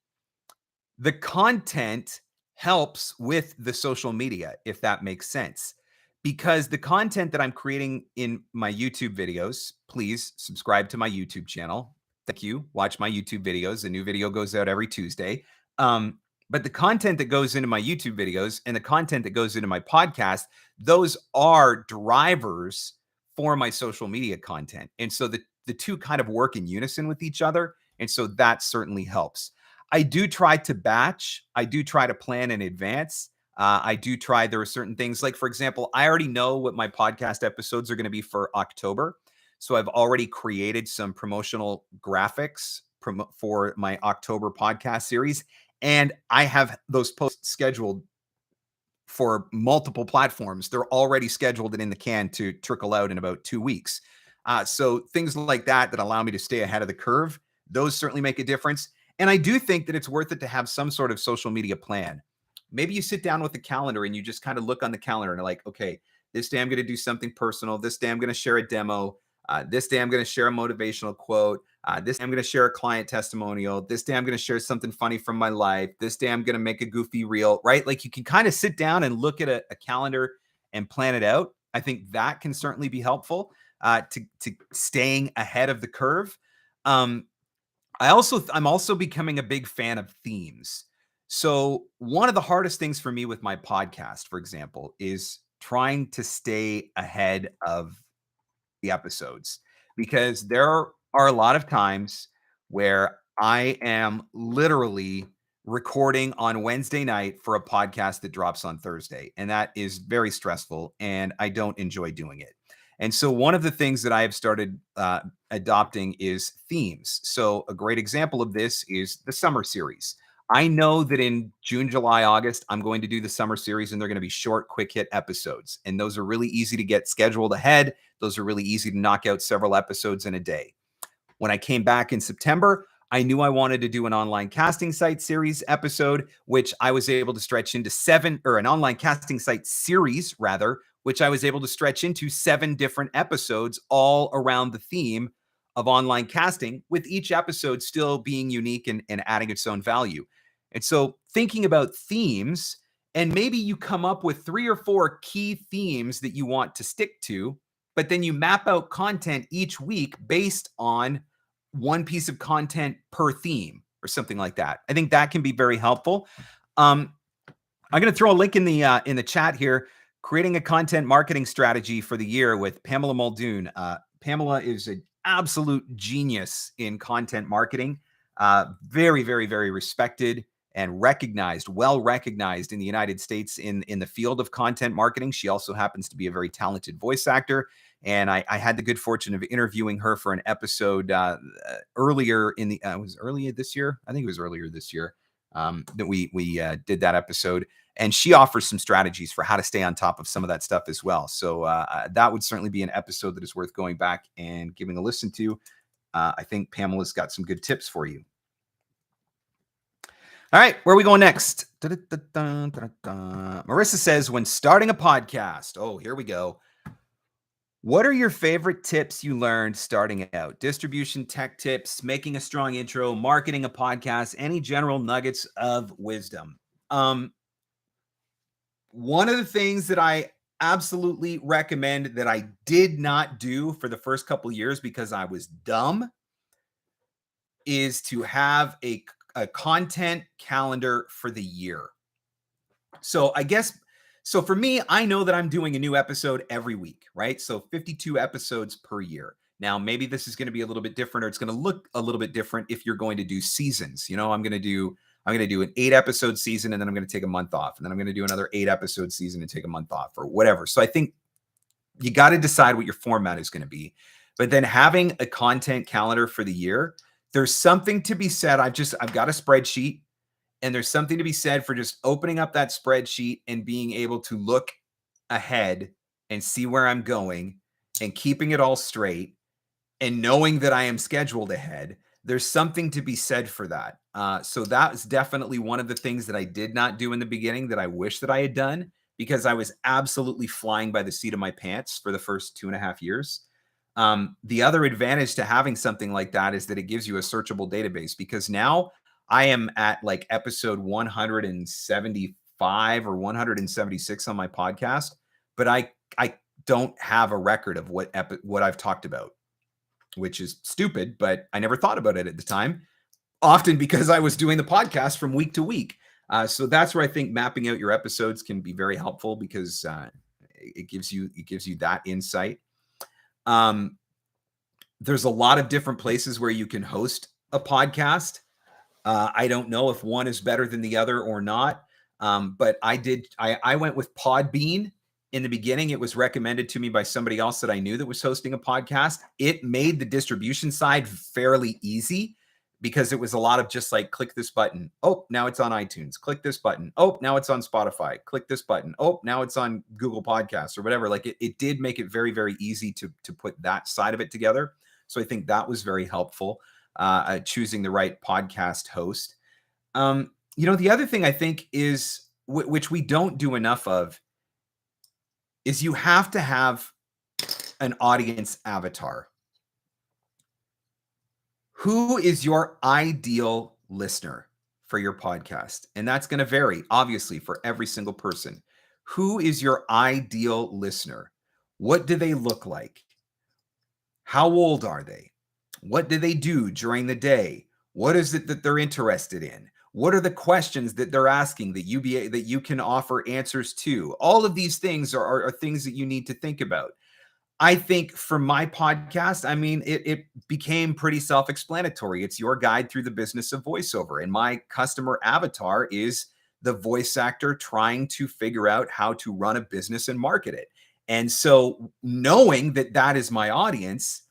the content helps with the social media, if that makes sense. Because the content that I'm creating in my YouTube videos, please subscribe to my YouTube channel. Thank you. Watch my YouTube videos. A new video goes out every Tuesday. But the content that goes into my YouTube videos and the content that goes into my podcast, those are drivers for my social media content. And so the two kind of work in unison with each other. And so that certainly helps. I do try to batch. I do try to plan in advance. There are certain things like, for example, I already know what my podcast episodes are going to be for October. So I've already created some promotional graphics for my October podcast series. And I have those posts scheduled for multiple platforms. They're already scheduled and in the can to trickle out in about 2 weeks. So things like that allow me to stay ahead of the curve, those certainly make a difference. And I do think that it's worth it to have some sort of social media plan. Maybe you sit down with the calendar and you just kind of look on the calendar and are like, okay, this day I'm going to do something personal. This day I'm going to share a demo. This day I'm going to share a motivational quote. This day I'm going to share a client testimonial. This day I'm going to share something funny from my life. This day I'm going to make a goofy reel, right? Like you can kind of sit down and look at a calendar and plan it out. I think that can certainly be helpful to staying ahead of the curve. I'm also becoming a big fan of themes. So one of the hardest things for me with my podcast, for example, is trying to stay ahead of the episodes, because there are a lot of times where I am literally recording on Wednesday night for a podcast that drops on Thursday. And that is very stressful and I don't enjoy doing it. And so one of the things that I have started adopting is themes. So a great example of this is the summer series. I know that in June, July, August, I'm going to do the summer series and they're going to be short, quick hit episodes. And those are really easy to get scheduled ahead. Those are really easy to knock out several episodes in a day. When I came back in September, I knew I wanted to do an online casting site series episode, which I was able to stretch into an online casting site series rather, which I was able to stretch into 7 different episodes all around the theme of online casting, with each episode still being unique and adding its own value. And so thinking about themes, and maybe you come up with 3 or 4 key themes that you want to stick to, but then you map out content each week based on one piece of content per theme or something like that. I think that can be very helpful. I'm going to throw a link in the chat here. Creating a content marketing strategy for the year with Pamela Muldoon. Pamela is an absolute genius in content marketing. Very, very, very respected and recognized, well recognized in the United States in the field of content marketing. She also happens to be a very talented voice actor. And I had the good fortune of interviewing her for an episode earlier in the, was earlier this year? I think it was earlier this year that we did that episode. And she offers some strategies for how to stay on top of some of that stuff as well. So that would certainly be an episode that is worth going back and giving a listen to. I think Pamela's got some good tips for you. All right, where are we going next? Marissa says, when starting a podcast, oh, here we go. What are your favorite tips you learned starting out? Distribution tech tips, making a strong intro, marketing a podcast, any general nuggets of wisdom. One of the things that I absolutely recommend that I did not do for the first couple of years because I was dumb is to have a content calendar for the year. So for me, I know that I'm doing a new episode every week, right? So 52 episodes per year. Now, maybe this is going to be a little bit different, or it's going to look a little bit different if you're going to do seasons. You know, I'm going to do an 8-episode season, and then I'm going to take a month off, and then I'm going to do another 8-episode season and take a month off, or whatever. So I think you got to decide what your format is going to be. But then having a content calendar for the year, there's something to be said. I've got a spreadsheet, and there's something to be said for just opening up that spreadsheet and being able to look ahead and see where I'm going and keeping it all straight and knowing that I am scheduled ahead. There's something to be said for that. So that was definitely one of the things that I did not do in the beginning that I wish that I had done, because I was absolutely flying by the seat of my pants for the first 2.5 years. The other advantage to having something like that is that it gives you a searchable database, because now I am at like episode 175 or 176 on my podcast, but I don't have a record of what I've talked about, which is stupid, but I never thought about it at the time, often because I was doing the podcast from week to week. So that's where I think mapping out your episodes can be very helpful, because it gives you that insight. There's a lot of different places where you can host a podcast. I don't know if one is better than the other or not. But I went with Podbean in the beginning. It was recommended to me by somebody else that I knew that was hosting a podcast. It made the distribution side fairly easy, because it was a lot of just like, click this button. Oh, now it's on iTunes. Click this button. Oh, now it's on Spotify. Click this button. Oh, now it's on Google Podcasts or whatever. Like it did make it very, very easy to put that side of it together. So I think that was very helpful, choosing the right podcast host. The other thing I think is, which we don't do enough of, is you have to have an audience avatar. Who is your ideal listener for your podcast? And that's going to vary, obviously, for every single person. Who is your ideal listener? What do they look like? How old are they? What do they do during the day? What is it that they're interested in? What are the questions that they're asking that you can offer answers to? All of these things are things that you need to think about. I think for my podcast, I mean, it became pretty self-explanatory. It's your guide through the business of voiceover. And my customer avatar is the voice actor trying to figure out how to run a business and market it. And so knowing that that is my audience,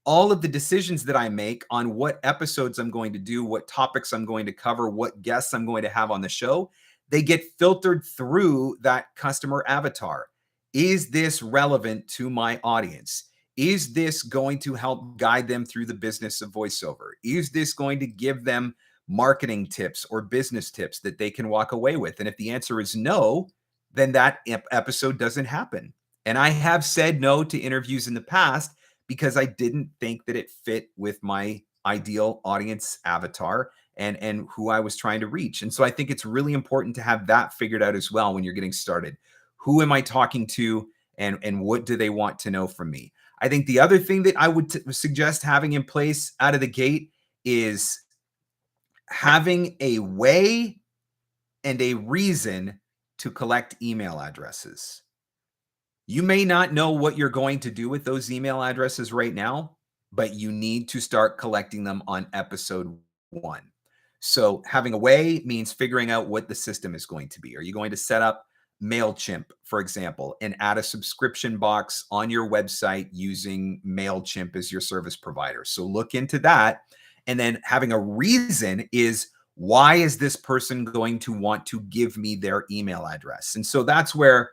all of the decisions that I make on what episodes I'm going to do, what topics I'm going to cover, what guests I'm going to have on the show, they get filtered through that customer avatar. Is this relevant to my audience? Is this going to help guide them through the business of voiceover? Is this going to give them marketing tips or business tips that they can walk away with? And if the answer is no, then that episode doesn't happen. And I have said no to interviews in the past because I didn't think that it fit with my ideal audience avatar. and who I was trying to reach. And so I think it's really important to have that figured out as well when you're getting started. Who am I talking to, and what do they want to know from me? I think the other thing that I would suggest having in place out of the gate is having a way and a reason to collect email addresses. You may not know what you're going to do with those email addresses right now, but you need to start collecting them on episode 1. So having a way means figuring out what the system is going to be. Are you going to set up MailChimp, for example, and add a subscription box on your website using MailChimp as your service provider? So look into that. And then having a reason is, why is this person going to want to give me their email address? And so that's where,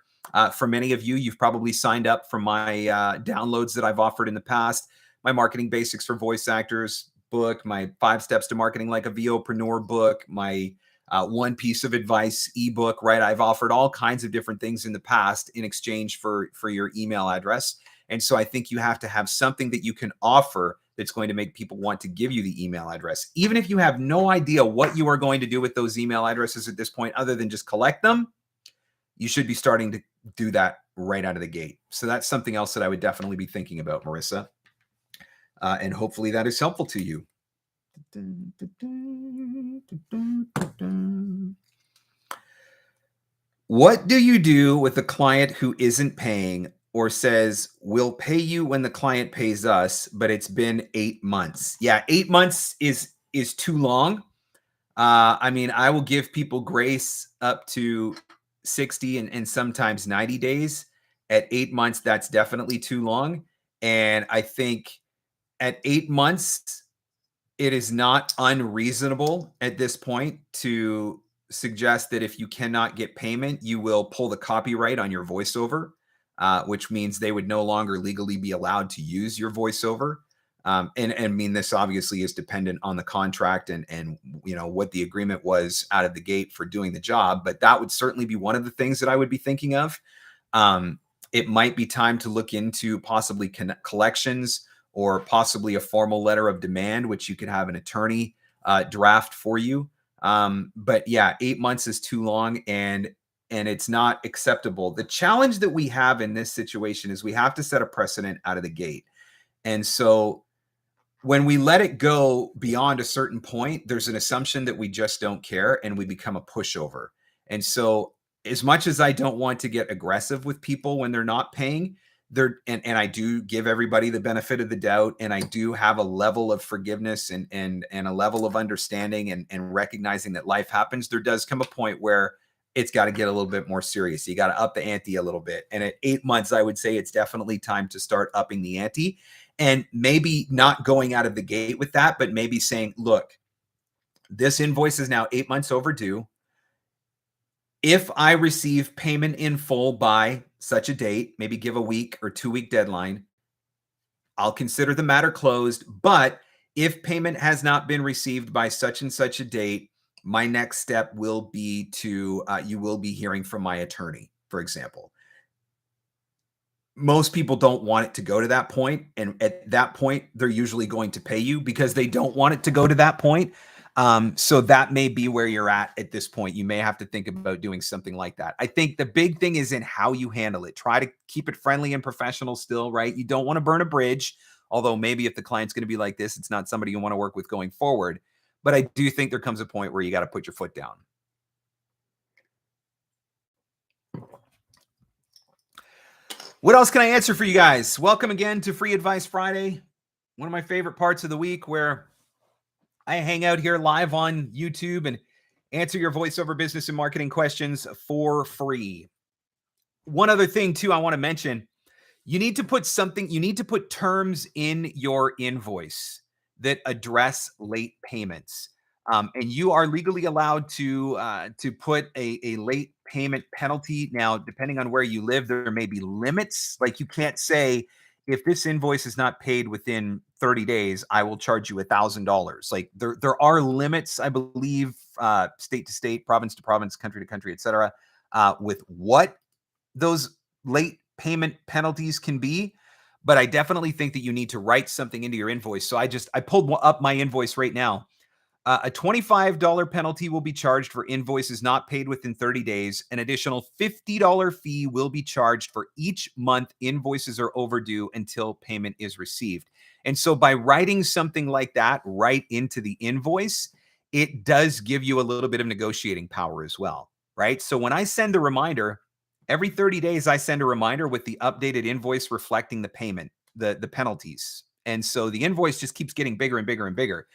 for many of you, you've probably signed up for my downloads that I've offered in the past, my Marketing Basics for Voice Actors book, my 5 Steps to Marketing Like a VOpreneur book, my One Piece of Advice ebook, right? I've offered all kinds of different things in the past in exchange for your email address. And so I think you have to have something that you can offer that's going to make people want to give you the email address. Even if you have no idea what you are going to do with those email addresses at this point, other than just collect them, you should be starting to do that right out of the gate. So that's something else that I would definitely be thinking about, Marissa. And hopefully that is helpful to you. What do you do with a client who isn't paying or says, we'll pay you when the client pays us, but it's been 8 months? Yeah, 8 months is too long. I mean, I will give people grace up to 60 and sometimes 90 days. At 8 months, that's definitely too long. And I think at 8 months, it is not unreasonable at this point to suggest that if you cannot get payment, you will pull the copyright on your voiceover, which means they would no longer legally be allowed to use your voiceover. And I mean, this obviously is dependent on the contract and what the agreement was out of the gate for doing the job, but that would certainly be one of the things that I would be thinking of. It might be time to look into possibly collections, or possibly a formal letter of demand, which you could have an attorney draft for you. But yeah, 8 months is too long, and it's not acceptable. The challenge that we have in this situation is we have to set a precedent out of the gate. And so when we let it go beyond a certain point, there's an assumption that we just don't care and we become a pushover. And so as much as I don't want to get aggressive with people when they're not paying, and I do give everybody the benefit of the doubt, and I do have a level of forgiveness and a level of understanding and recognizing that life happens, there does come a point where it's got to get a little bit more serious. You got to up the ante a little bit. And at 8 months, I would say it's definitely time to start upping the ante, and maybe not going out of the gate with that, but maybe saying, look, this invoice is now 8 months overdue. If I receive payment in full by such a date, maybe give a week or 2-week deadline, I'll consider the matter closed. But if payment has not been received by such and such a date, my next step will be to, you will be hearing from my attorney, for example. Most people don't want it to go to that point. And at that point, they're usually going to pay you because they don't want it to go to that point. So that may be where you're at this point. You may have to think about doing something like that. I think the big thing is in how you handle it. Try to keep it friendly and professional still, right? You don't want to burn a bridge, although maybe if the client's going to be like this, it's not somebody you want to work with going forward. But I do think there comes a point where you got to put your foot down. What else can I answer for you guys? Welcome again to Free Advice Friday, one of my favorite parts of the week, where I hang out here live on YouTube and answer your voiceover business and marketing questions for free. One other thing too, I want to mention, you need to put terms in your invoice that address late payments. And you are legally allowed to put a late payment penalty. Now, depending on where you live, there may be limits. Like you can't say, if this invoice is not paid within 30 days, I will charge you $1,000. Like there are limits, I believe, state to state, province to province, country to country, et cetera, with what those late payment penalties can be. But I definitely think that you need to write something into your invoice. So I pulled up my invoice right now. A $25 penalty will be charged for invoices not paid within 30 days. An additional $50 fee will be charged for each month invoices are overdue until payment is received. And so by writing something like that right into the invoice, it does give you a little bit of negotiating power as well, right? So when I send a reminder, every 30 days, I send a reminder with the updated invoice reflecting the payment, the penalties. And so the invoice just keeps getting bigger and bigger and bigger.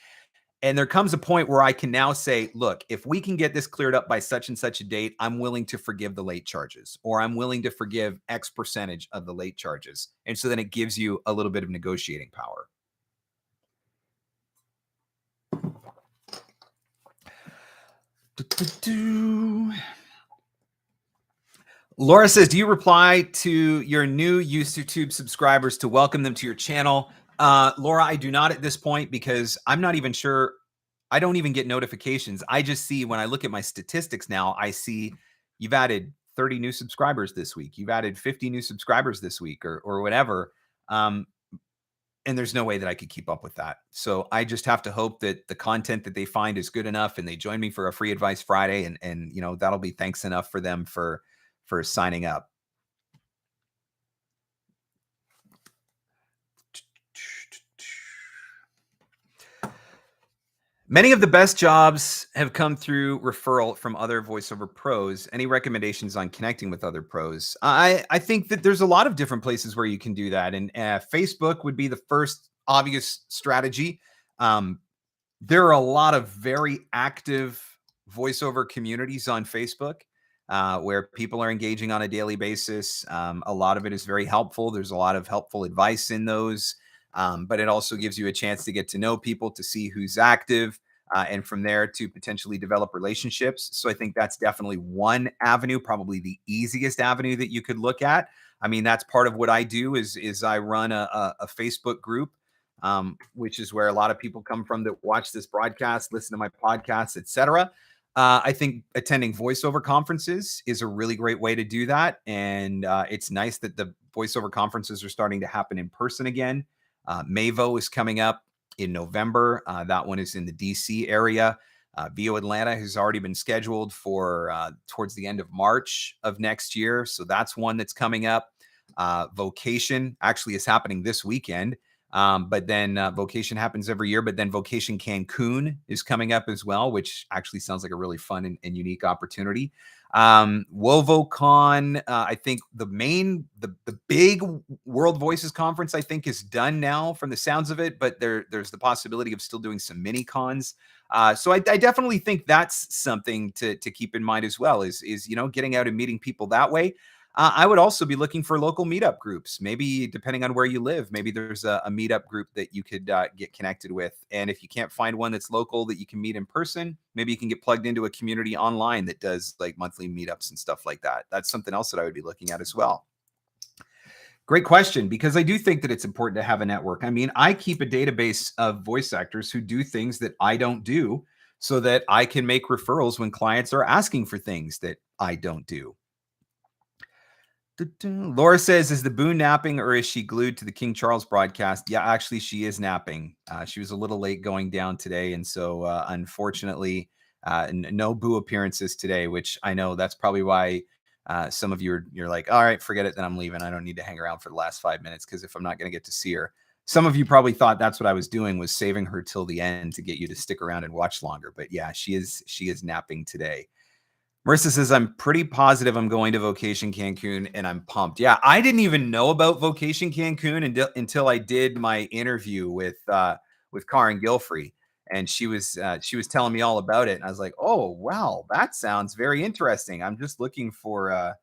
And there comes a point where I can now say, look, if we can get this cleared up by such and such a date, I'm willing to forgive the late charges, or I'm willing to forgive X percentage of the late charges. And so then it gives you a little bit of negotiating power. Laura says, do you reply to your new YouTube subscribers to welcome them to your channel? Laura, I do not at this point because I'm not even sure. I don't even get notifications. I just see when I look at my statistics now, I see you've added 30 new subscribers this week. You've added 50 new subscribers this week or whatever. And there's no way that I could keep up with that. So I just have to hope that the content that they find is good enough and they join me for a free advice Friday. And you know, that'll be thanks enough for them for signing up. Many of the best jobs have come through referral from other voiceover pros. Any recommendations on connecting with other pros? I think that there's a lot of different places where you can do that. And Facebook would be the first obvious strategy. There are a lot of very active voiceover communities on Facebook where people are engaging on a daily basis. A lot of it is very helpful. There's a lot of helpful advice in those. But it also gives you a chance to get to know people, to see who's active, and from there to potentially develop relationships. So I think that's definitely one avenue, probably the easiest avenue that you could look at. I mean, that's part of what I do is I run a Facebook group, which is where a lot of people come from that watch this broadcast, listen to my podcasts, etc. I think attending voiceover conferences is a really great way to do that. And it's nice that the voiceover conferences are starting to happen in person again. Mavo is coming up in November. That one is in the DC area. VO Atlanta has already been scheduled for towards the end of March of next year. So that's one that's coming up. Vocation actually is happening this weekend. But then Vocation happens every year. But then Vocation Cancun is coming up as well, which actually sounds like a really fun and unique opportunity. WovoCon, I think the big World Voices Conference, I think, is done now from the sounds of it, but there's the possibility of still doing some mini cons. So I definitely think that's something to keep in mind as well, is you know, getting out and meeting people that way. I would also be looking for local meetup groups. Maybe depending on where you live, maybe there's a meetup group that you could get connected with. And if you can't find one that's local that you can meet in person, maybe you can get plugged into a community online that does like monthly meetups and stuff like that. That's something else that I would be looking at as well. Great question, because I do think that it's important to have a network. I mean, I keep a database of voice actors who do things that I don't do so that I can make referrals when clients are asking for things that I don't do. Laura says, is the Boo napping or is she glued to the King Charles broadcast? Yeah, actually, she is napping. She was a little late going down today. And so unfortunately, no Boo appearances today, which I know that's probably why some of you you're like, all right, forget it. Then I'm leaving. I don't need to hang around for the last 5 minutes because if I'm not going to get to see her. Some of you probably thought that's what I was doing, was saving her till the end to get you to stick around and watch longer. But yeah, she is napping today. Marissa says, I'm pretty positive I'm going to Vocation Cancun and I'm pumped. Yeah, I didn't even know about Vocation Cancun until I did my interview with Carin Gilfry. And she was telling me all about it. And I was like, oh, wow, that sounds very interesting. I'm just looking for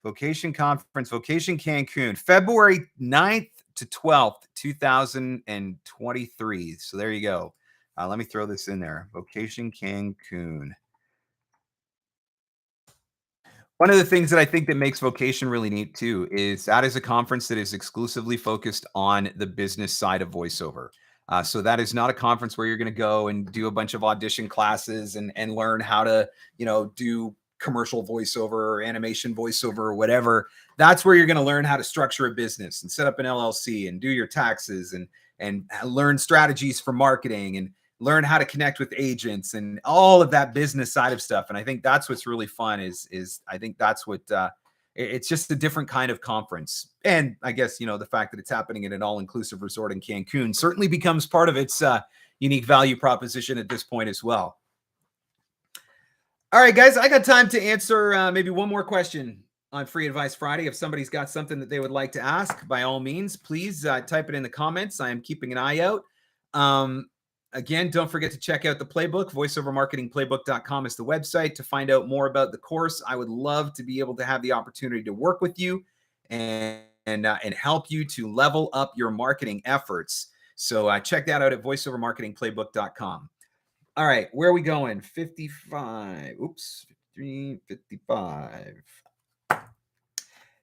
Vocation Conference, Vocation Cancun, February 9th to 12th, 2023. So there you go. Let me throw this in there. Vocation Cancun. One of the things that I think that makes Vocation really neat too is that is a conference that is exclusively focused on the business side of voiceover. So that is not a conference where you're going to go and do a bunch of audition classes and learn how to, you know, do commercial voiceover or animation voiceover or whatever. That's where you're going to learn how to structure a business and set up an LLC and do your taxes and learn strategies for marketing. And learn how to connect with agents and all of that business side of stuff. And I think that's what's really fun is I think that's what it's just a different kind of conference. And I guess, the fact that it's happening in an all-inclusive resort in Cancun certainly becomes part of its unique value proposition at this point as well. All right, guys, I got time to answer maybe one more question on Free Advice Friday. If somebody's got something that they would like to ask, by all means, please type it in the comments. I am keeping an eye out. Again, don't forget to check out the playbook. voiceovermarketingplaybook.com is the website to find out more about the course. I would love to be able to have the opportunity to work with you and help you to level up your marketing efforts. So check that out at voiceovermarketingplaybook.com. All right, where are we going? 55. Oops, 55.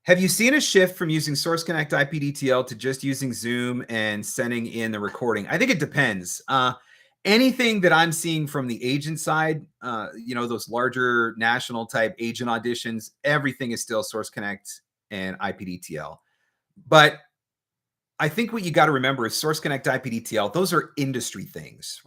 Have you seen a shift from using Source Connect IPDTL to just using Zoom and sending in the recording? I think it depends. Anything that I'm seeing from the agent side, those larger national type agent auditions, everything is still Source Connect and IPDTL. But I think what you got to remember is Source Connect IPDTL, those are industry things,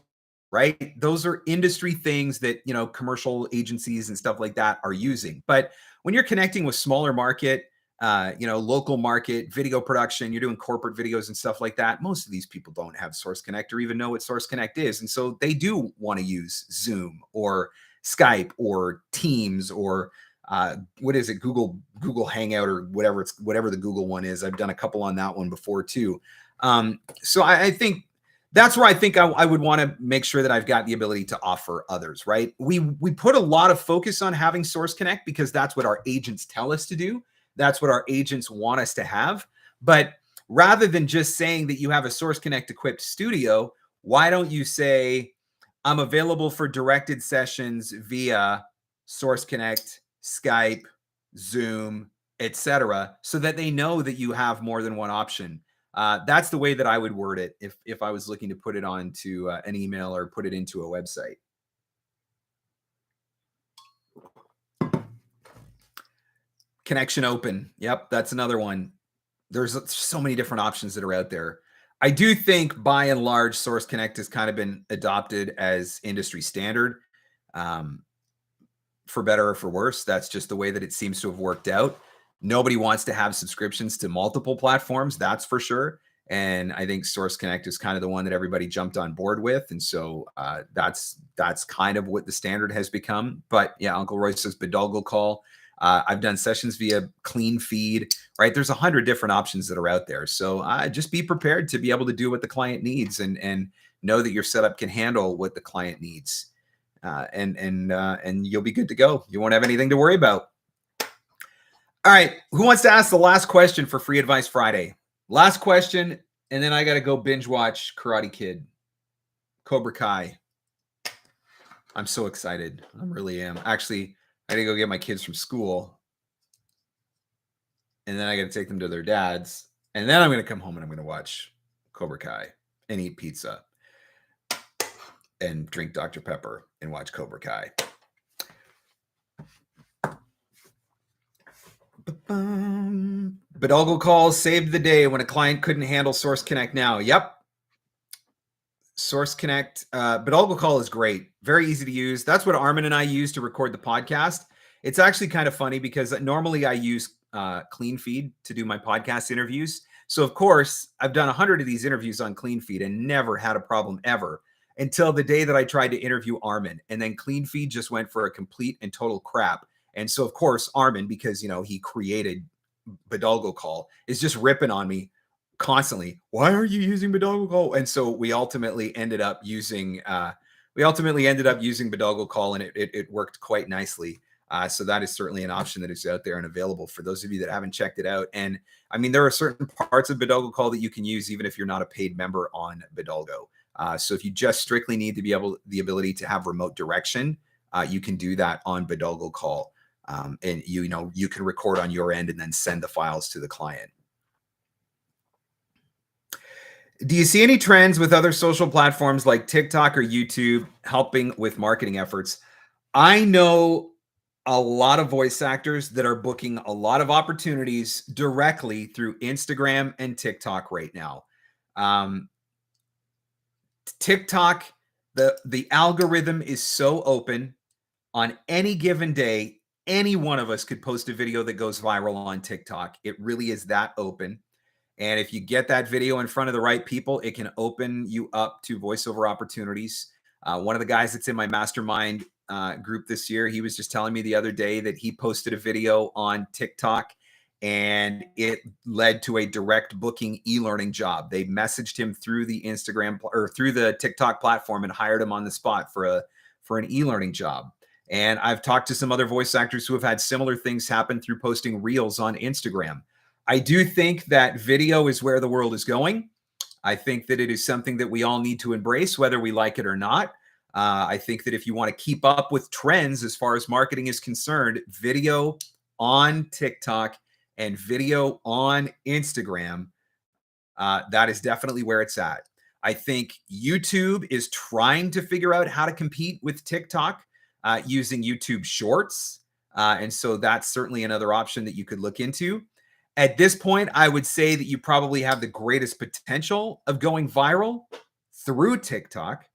right? Those are industry things that, commercial agencies and stuff like that are using. But when you're connecting with smaller market, local market, video production, you're doing corporate videos and stuff like that, most of these people don't have Source Connect or even know what Source Connect is. And so they do want to use Zoom or Skype or Teams or what is it? Google Hangout or whatever the Google one is. I've done a couple on that one before too. So I think that's where I think I would want to make sure that I've got the ability to offer others, right? We put a lot of focus on having Source Connect because that's what our agents tell us to do. That's what our agents want us to have. But rather than just saying that you have a Source Connect equipped studio, why don't you say, I'm available for directed sessions via Source Connect, Skype, Zoom, etc., so that they know that you have more than one option. That's the way that I would word it if I was looking to put it onto an email or put it into a website. Connection open. Yep, that's another one. There's so many different options that are out there. I do think by and large, Source Connect has kind of been adopted as industry standard. For better or for worse, that's just the way that it seems to have worked out. Nobody wants to have subscriptions to multiple platforms, that's for sure. And I think Source Connect is kind of the one that everybody jumped on board with. And so that's kind of what the standard has become. But yeah, Uncle Roy says Bidalgo call. I've done sessions via Clean Feed, right? There's 100 different options that are out there. So just be prepared to be able to do what the client needs and know that your setup can handle what the client needs. And you'll be good to go. You won't have anything to worry about. All right. Who wants to ask the last question for Free Advice Friday? Last question. And then I got to go binge watch Karate Kid, Cobra Kai. I'm so excited. I really am. Actually, I got to go get my kids from school. And then I got to take them to their dad's. And then I'm going to come home and I'm going to watch Cobra Kai and eat pizza and drink Dr. Pepper and watch Cobra Kai. Bidalgo calls saved the day when a client couldn't handle Source Connect now. Yep. Source Connect. Bidalgo call is great. Very easy to use. That's what Armin and I use to record the podcast. It's actually kind of funny because normally I use Clean Feed to do my podcast interviews. So of course, I've done 100 of these interviews on Clean Feed and never had a problem ever until the day that I tried to interview Armin. And then Clean Feed just went for a complete and total crap. And so of course, Armin, because he created Bidalgo call, is just ripping on me constantly. Why are you using Bidalgo call? And so we ultimately ended up using Bidalgo call, and it worked quite nicely. So that is certainly an option that is out there and available for those of you that haven't checked it out. And I mean, there are certain parts of Bidalgo call that you can use even if you're not a paid member on Bidalgo. So if you just strictly need to be the ability to have remote direction, you can do that on Bidalgo call. And you can record on your end and then send the files to the client. Do you see any trends with other social platforms like TikTok or YouTube helping with marketing efforts? I know a lot of voice actors that are booking a lot of opportunities directly through Instagram and TikTok right now. TikTok, The algorithm is so open. On any given day, any one of us could post a video that goes viral on TikTok. It really is that open. And if you get that video in front of the right people, it can open you up to voiceover opportunities. One of the guys that's in my mastermind group this year, he was just telling me the other day that he posted a video on TikTok and it led to a direct booking e-learning job. They messaged him through the Instagram or through the TikTok platform and hired him on the spot for an e-learning job. And I've talked to some other voice actors who have had similar things happen through posting reels on Instagram. I do think that video is where the world is going. I think that it is something that we all need to embrace, whether we like it or not. I think that if you want to keep up with trends as far as marketing is concerned, video on TikTok and video on Instagram, that is definitely where it's at. I think YouTube is trying to figure out how to compete with TikTok using YouTube Shorts. And so that's certainly another option that you could look into. At this point, I would say that you probably have the greatest potential of going viral through TikTok,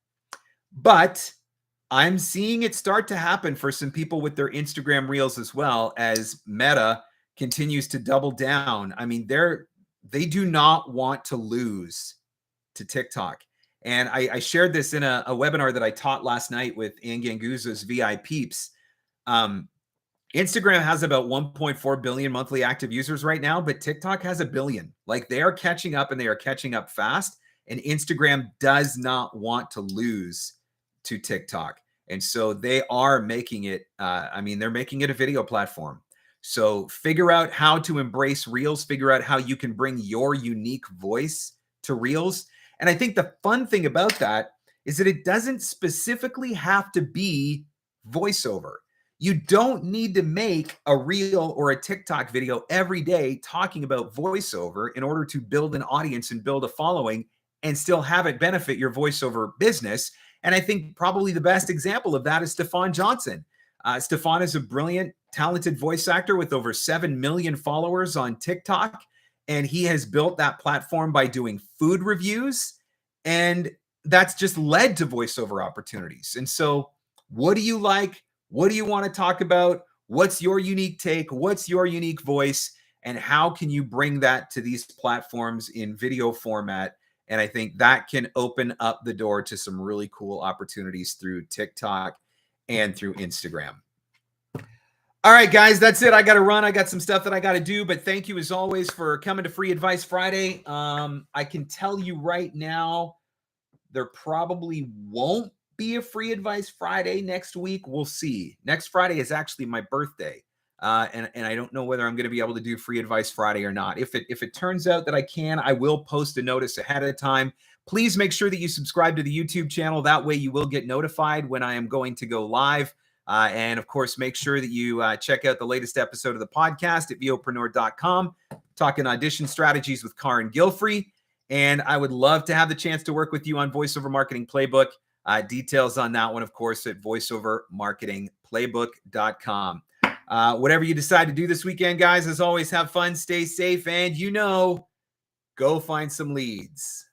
but I'm seeing it start to happen for some people with their Instagram Reels as well, as Meta continues to double down. I mean, they do not want to lose to TikTok. And I shared this in a webinar that I taught last night with Ann Ganguza's VI Peeps. Instagram has about 1.4 billion monthly active users right now, but TikTok has 1 billion. Like, they are catching up, and they are catching up fast. And Instagram does not want to lose to TikTok. And so they are making it, they're making it a video platform. So figure out how to embrace Reels, figure out how you can bring your unique voice to Reels. And I think the fun thing about that is that it doesn't specifically have to be voiceover. You don't need to make a reel or a TikTok video every day talking about voiceover in order to build an audience and build a following and still have it benefit your voiceover business. And I think probably the best example of that is Stefan Johnson. Stefan is a brilliant, talented voice actor with over 7 million followers on TikTok. And he has built that platform by doing food reviews. And that's just led to voiceover opportunities. And so what do you like? What do you want to talk about? What's your unique take? What's your unique voice? And how can you bring that to these platforms in video format? And I think that can open up the door to some really cool opportunities through TikTok and through Instagram. All right, guys, that's it. I got to run. I got some stuff that I got to do, but thank you as always for coming to Free Advice Friday. I can tell you right now, there probably won't be a Free Advice Friday next week. We'll see. Next Friday is actually my birthday. And I don't know whether I'm going to be able to do Free Advice Friday or not. If it turns out that I can, I will post a notice ahead of time. Please make sure that you subscribe to the YouTube channel. That way you will get notified when I am going to go live. And of course, make sure that you check out the latest episode of the podcast at VOpreneur.com, talking audition strategies with Carin Gilfry. And I would love to have the chance to work with you on Voiceover Marketing Playbook. Details on that one, of course, at voiceovermarketingplaybook.com. Whatever you decide to do this weekend, guys, as always, have fun, stay safe, and go find some leads.